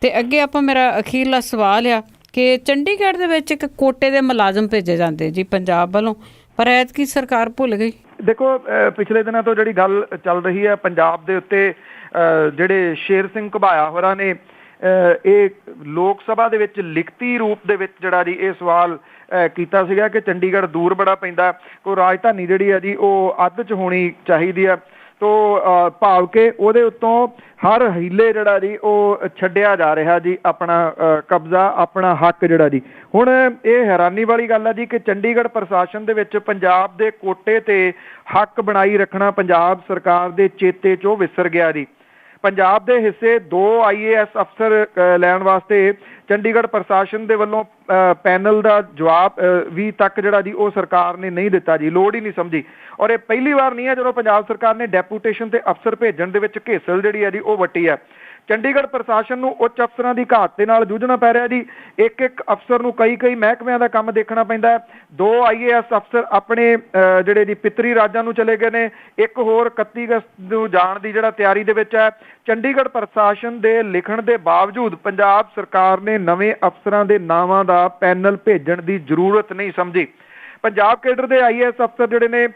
ਤੇ ਅੱਗੇ ਆਪਾਂ ਮੇਰਾ ਅਖੀਰਲਾ ਸਵਾਲ ਆ ਕਿ ਚੰਡੀਗੜ੍ਹ ਦੇ ਵਿੱਚ ਇੱਕ ਕੋਟੇ ਦੇ ਮੁਲਾਜ਼ਮ ਭੇਜੇ ਜਾਂਦੇ ਜੀ ਪੰਜਾਬ ਵੱਲੋਂ, ਪਰ ਐਤਕੀ ਸਰਕਾਰ ਭੁੱਲ ਗਈ। ਦੇਖੋ, ਪਿਛਲੇ ਦਿਨਾਂ ਤੋਂ ਜਿਹੜੀ ਗੱਲ ਚੱਲ ਰਹੀ ਹੈ ਪੰਜਾਬ ਦੇ ਉੱਤੇ, ਜਿਹੜੇ ਸ਼ੇਰ ਸਿੰਘ ਘੁਬਾਇਆ ਹੋਰਾਂ ਨੇ ਇਹ ਲੋਕ ਸਭਾ ਦੇ ਵਿੱਚ ਲਿਖਤੀ ਰੂਪ ਦੇ ਵਿੱਚ ਜਿਹੜਾ ਜੀ ਇਹ ਸਵਾਲ ਕੀਤਾ ਸੀਗਾ ਕਿ ਚੰਡੀਗੜ੍ਹ ਦੂਰ ਬੜਾ ਪੈਂਦਾ, ਕੋਈ ਰਾਜਧਾਨੀ ਜਿਹੜੀ ਹੈ ਜੀ ਉਹ ਅੱਧ 'ਚ ਹੋਣੀ ਚਾਹੀਦੀ ਆ। ਤੋਂ ਭਾਵ ਕਿ ਉਹਦੇ ਉੱਤੋਂ ਹਰ ਹੀਲੇ ਜਿਹੜਾ ਜੀ ਉਹ ਛੱਡਿਆ ਜਾ ਰਿਹਾ ਜੀ ਆਪਣਾ ਕਬਜ਼ਾ, ਆਪਣਾ ਹੱਕ ਜਿਹੜਾ ਜੀ। ਹੁਣ ਇਹ ਹੈਰਾਨੀ ਵਾਲੀ ਗੱਲ ਹੈ ਜੀ ਕਿ ਚੰਡੀਗੜ੍ਹ ਪ੍ਰਸ਼ਾਸਨ ਦੇ ਵਿੱਚ ਪੰਜਾਬ ਦੇ ਕੋਟੇ ਤੇ ਹੱਕ ਬਣਾਈ ਰੱਖਣਾ ਪੰਜਾਬ ਸਰਕਾਰ ਦੇ ਚੇਤੇ 'ਚੋਂ ਵਿਸਰ ਗਿਆ ਜੀ। ਪੰਜਾਬ ਦੇ ਹਿੱਸੇ 2 IAS ਅਫਸਰ ਲੈਣ ਵਾਸਤੇ ਚੰਡੀਗੜ੍ਹ ਪ੍ਰਸ਼ਾਸਨ ਦੇ ਵੱਲੋਂ ਪੈਨਲ ਦਾ ਜਵਾਬ ਵੀ ਤੱਕ ਜਿਹੜਾ ਜੀ ਉਹ ਸਰਕਾਰ ਨੇ ਨਹੀਂ ਦਿੱਤਾ ਜੀ, ਲੋੜ ਹੀ ਨਹੀਂ ਸਮਝੀ। ਔਰ ਇਹ ਪਹਿਲੀ ਵਾਰ ਨਹੀਂ ਹੈ ਜਦੋਂ ਪੰਜਾਬ ਸਰਕਾਰ ਨੇ ਡੈਪੂਟੇਸ਼ਨ ਤੇ ਅਫਸਰ ਭੇਜਣ ਦੇ ਵਿੱਚ ਘੇਸਲ ਜਿਹੜੀ ਹੈ ਜੀ ਉਹ ਵੱਟੀ ਹੈ। ਚੰਡੀਗੜ੍ਹ ਪ੍ਰਸ਼ਾਸਨ ਨੂੰ ਉੱਚ ਅਫਸਰਾਂ ਦੀ ਘਾਟ ਦੇ ਨਾਲ ਜੂਝਣਾ ਪੈ ਰਿਹਾ ਜੀ। ਇੱਕ ਅਫਸਰ ਨੂੰ ਕਈ ਮਹਿਕਮਿਆਂ ਦਾ ਕੰਮ ਦੇਖਣਾ ਪੈਂਦਾ। 2 IAS ਅਫਸਰ ਆਪਣੇ ਜਿਹੜੇ ਜੀ ਪਿਤਰੀ ਰਾਜਾਂ ਨੂੰ ਚਲੇ ਗਏ ਨੇ। ਇੱਕ ਹੋਰ 31 ਅਗਸਤ ਨੂੰ ਜਾਣ ਦੀ ਜਿਹੜਾ ਤਿਆਰੀ ਦੇ ਵਿੱਚ ਹੈ। ਚੰਡੀਗੜ੍ਹ ਪ੍ਰਸ਼ਾਸਨ ਦੇ ਲਿਖਣ ਦੇ ਬਾਵਜੂਦ ਪੰਜਾਬ ਸਰਕਾਰ ਨੇ ਨਵੇਂ ਅਫਸਰਾਂ ਦੇ ਨਾਵਾਂ ਦਾ ਪੈਨਲ ਭੇਜਣ ਦੀ ਜ਼ਰੂਰਤ ਨਹੀਂ ਸਮਝੀ। ਪੰਜਾਬ ਕੇਡਰ ਦੇ IAS ਅਫਸਰ ਜਿਹੜੇ ਨੇ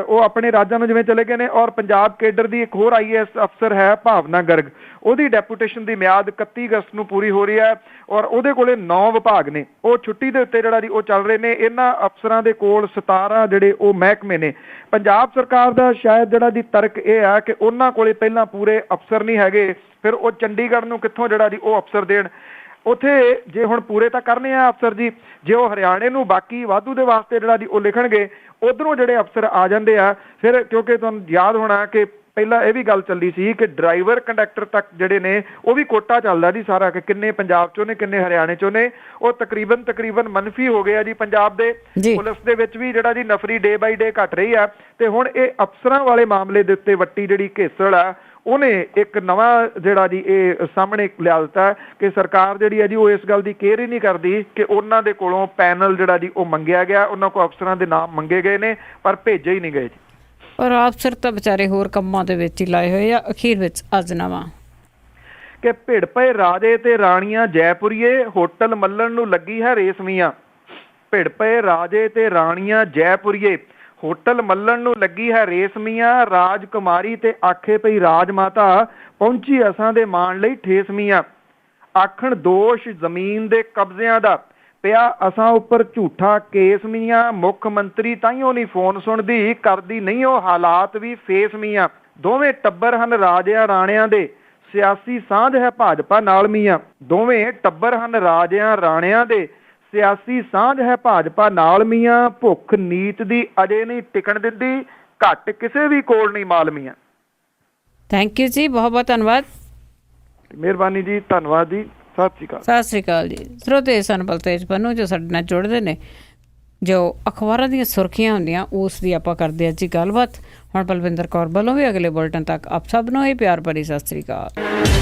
ਉਹ ਆਪਣੇ ਰਾਜਾਂ ਨੂੰ ਜਿਵੇਂ ਚਲੇ ਗਏ ਨੇ। ਔਰ ਪੰਜਾਬ ਕੇਡਰ ਦੀ ਇੱਕ ਹੋਰ IAS ਅਫਸਰ ਹੈ ਭਾਵਨਾ ਗਰਗ, ਉਹਦੀ ਡੈਪੂਟੇਸ਼ਨ ਦੀ ਮਿਆਦ 31 ਅਗਸਤ ਨੂੰ ਪੂਰੀ ਹੋ ਰਹੀ ਹੈ। ਔਰ ਉਹਦੇ ਕੋਲੇ 9 ਵਿਭਾਗ ਨੇ, ਉਹ ਛੁੱਟੀ ਦੇ ਉੱਤੇ ਜਿਹੜਾ ਜੀ ਉਹ ਚੱਲ ਰਹੇ ਨੇ। ਇਹਨਾਂ ਅਫਸਰਾਂ ਦੇ ਕੋਲ 17 ਜਿਹੜੇ ਉਹ ਮਹਿਕਮੇ ਨੇ। ਪੰਜਾਬ ਸਰਕਾਰ ਦਾ ਸ਼ਾਇਦ ਜਿਹੜਾ ਜੀ ਤਰਕ ਇਹ ਹੈ ਕਿ ਉਹਨਾਂ ਕੋਲੇ ਪਹਿਲਾਂ ਪੂਰੇ ਅਫਸਰ ਨਹੀਂ ਹੈਗੇ, ਫਿਰ ਉਹ ਚੰਡੀਗੜ੍ਹ ਨੂੰ ਕਿੱਥੋਂ ਜਿਹੜਾ ਜੀ ਉਹ ਅਫਸਰ ਦੇਣ। ਉੱਥੇ ਜੇ ਹੁਣ ਪੂਰੇ ਤਾਂ ਕਰਨੇ ਆ ਅਫਸਰ ਜੀ, ਜੇ ਉਹ ਹਰਿਆਣੇ ਨੂੰ ਬਾਕੀ ਵਾਧੂ ਦੇ ਵਾਸਤੇ ਜਿਹੜਾ ਜੀ ਉਹ ਲਿਖਣਗੇ, ਉਧਰੋਂ ਜਿਹੜੇ ਅਫਸਰ ਆ ਜਾਂਦੇ ਆ ਫਿਰ। ਕਿਉਂਕਿ ਤੁਹਾਨੂੰ ਯਾਦ ਹੋਣਾ ਕਿ ਪਹਿਲਾਂ ਇਹ ਵੀ ਗੱਲ ਚੱਲੀ ਸੀ ਕਿ ਡਰਾਈਵਰ ਕੰਡਕਟਰ ਤੱਕ ਜਿਹੜੇ ਨੇ ਉਹ ਵੀ ਕੋਟਾ ਚੱਲਦਾ ਜੀ ਸਾਰਾ, ਕਿ ਕਿੰਨੇ ਪੰਜਾਬ ਚੋਂ ਨੇ ਕਿੰਨੇ ਹਰਿਆਣੇ ਚੋਂ ਨੇ। ਉਹ ਤਕਰੀਬਨ ਮੰਨਫੀ ਹੋ ਗਏ ਆ ਜੀ ਪੰਜਾਬ ਦੇ। ਪੁਲਿਸ ਦੇ ਵਿੱਚ ਵੀ ਜਿਹੜਾ ਜੀ ਨਫਰੀ ਡੇ ਬਾਈ ਡੇ ਘਟ ਰਹੀ ਆ। ਤੇ ਹੁਣ ਇਹ ਅਫਸਰਾਂ ਵਾਲੇ ਮਾਮਲੇ ਦੇ ਉੱਤੇ ਵੱਟੀ ਜਿਹੜੀ ਘੇਸਲ ਆ ਉਹਨੇ ਇੱਕ ਨਵਾਂ ਜਿਹੜਾ ਜੀ ਇਹ ਸਾਹਮਣੇ ਲਿਆ ਦਿੱਤਾ ਕਿ ਸਰਕਾਰ ਜਿਹੜੀ ਹੈ ਜੀ ਉਹ ਇਸ ਗੱਲ ਦੀ ਕੇਅਰ ਹੀ ਨਹੀਂ ਕਰਦੀ ਕਿ ਉਹਨਾਂ ਦੇ ਕੋਲੋਂ ਪੈਨਲ ਜਿਹੜਾ ਜੀ ਉਹ ਮੰਗਿਆ ਗਿਆ, ਉਹਨਾਂ ਕੋਲ ਅਫਸਰਾਂ ਦੇ ਨਾਮ ਮੰਗੇ ਗਏ ਨੇ ਪਰ ਭੇਜੇ ਹੀ ਨਹੀਂ ਗਏ ਜੀ। ਔਰ ਅਫਸਰ ਤਾਂ ਵਿਚਾਰੇ ਹੋਰ ਕੰਮਾਂ ਦੇ ਵਿੱਚ ਹੀ ਲਾਏ ਹੋਏ ਆ। ਅਖੀਰ ਵਿੱਚ ਅੱਜ ਨਵਾਂ ਕਿ ਭਿੜ ਪਏ ਰਾਜੇ ਤੇ ਰਾਣੀਆਂ ਜੈਪੁਰੀਏ, ਹੋਟਲ ਮੱਲਣ ਨੂੰ ਲੱਗੀ ਹੈ ਰੇਸ਼ਮੀਆਂ। ਭਿੜ ਪਏ ਰਾਜੇ ਤੇ ਰਾਣੀਆਂ ਜੈਪੁਰੀਏ, ਹੋਟਲ ਮੱਲਣ ਨੂੰ ਲੱਗੀ ਹੈ ਰੇਸ਼ਮੀਆਂ। ਰਾਜਕੁਮਾਰੀ ਤੇ ਆਖੇ ਪਈ ਰਾਜ ਮਾਤਾ, ਪਹੁੰਚੀ ਅਸਾਂ ਦੇ ਮਾਣ ਲਈ ਠੇਸਮੀਆਂ। ਆਖਣ ਦੋਸ਼ ਜ਼ਮੀਨ ਦੇ ਕਬਜ਼ਿਆਂ ਦਾ, ਪਿਆ ਅਸਾਂ ਉੱਪਰ ਝੂਠਾ ਕੇਸ ਮੀਆਂ। ਮੁੱਖ ਮੰਤਰੀ ਤਾਈਓ ਨਹੀਂ ਫੋਨ ਸੁਣਦੀ, ਕਰਦੀ ਨਹੀਂ ਉਹ ਹਾਲਾਤ ਵੀ ਫੇਸ ਮੀਆਂ। ਦੋਵੇਂ ਟੱਬਰ ਹਨ ਰਾਜਿਆਂ ਰਾਣਿਆਂ ਦੇ, ਸਿਆਸੀ ਸਾਂਝ ਹੈ ਭਾਜਪਾ ਨਾਲ ਮੀਆਂ। ਦੋਵੇਂ ਟੱਬਰ ਹਨ ਰਾਜਿਆਂ ਰਾਣਿਆਂ ਦੇ, ਸਿਆਸੀ ਸਾਂਝ ਹੈ ਭਾਜਪਾ ਨਾਲ ਮੀਆਂ। ਭੁੱਖ ਨੀਤ ਦੀ ਅਜੇ ਨਹੀਂ ਟਿਕਣ ਦਿੰਦੀ, ਘੱਟ ਕਿਸੇ ਵੀ ਕੋਲ ਨਹੀਂ ਮਾਲ ਮੀਆਂ। ਥੈਂਕ ਯੂ ਜੀ, ਬਹੁਤ ਬਹੁਤ ਧੰਨਵਾਦ। ਮਿਹਰਬਾਨੀ ਜੀ, ਧੰਨਵਾਦ ਜੀ, ਸਤਿ ਸ਼੍ਰੀ ਅਕਾਲ। ਸਤਿ ਸ਼੍ਰੀ ਅਕਾਲ ਜੀ। ਸਰੋਤੇ ਸਨ ਬਲਤੇਜ ਪੰਨੂ ਜੋ ਸਾਡੇ ਨਾਲ ਜੁੜਦੇ ਨੇ, ਜੋ ਅਖਬਾਰਾਂ ਦੀਆਂ ਸੁਰਖੀਆਂ ਹੁੰਦੀਆਂ ਉਸ ਦੀ ਆਪਾਂ ਕਰਦੇ ਅੱਜ ਗੱਲਬਾਤ। ਹੁਣ ਬਲਵਿੰਦਰ ਕੌਰ ਵੱਲੋਂ ਵੀ ਅਗਲੇ ਬੁਲਟਨ ਤੱਕ ਆਪ ਸਭ ਨੂੰ ਇਹ ਪਿਆਰ ਭਰੀ ਸਤਿ ਸ਼੍ਰੀ ਅਕਾਲ।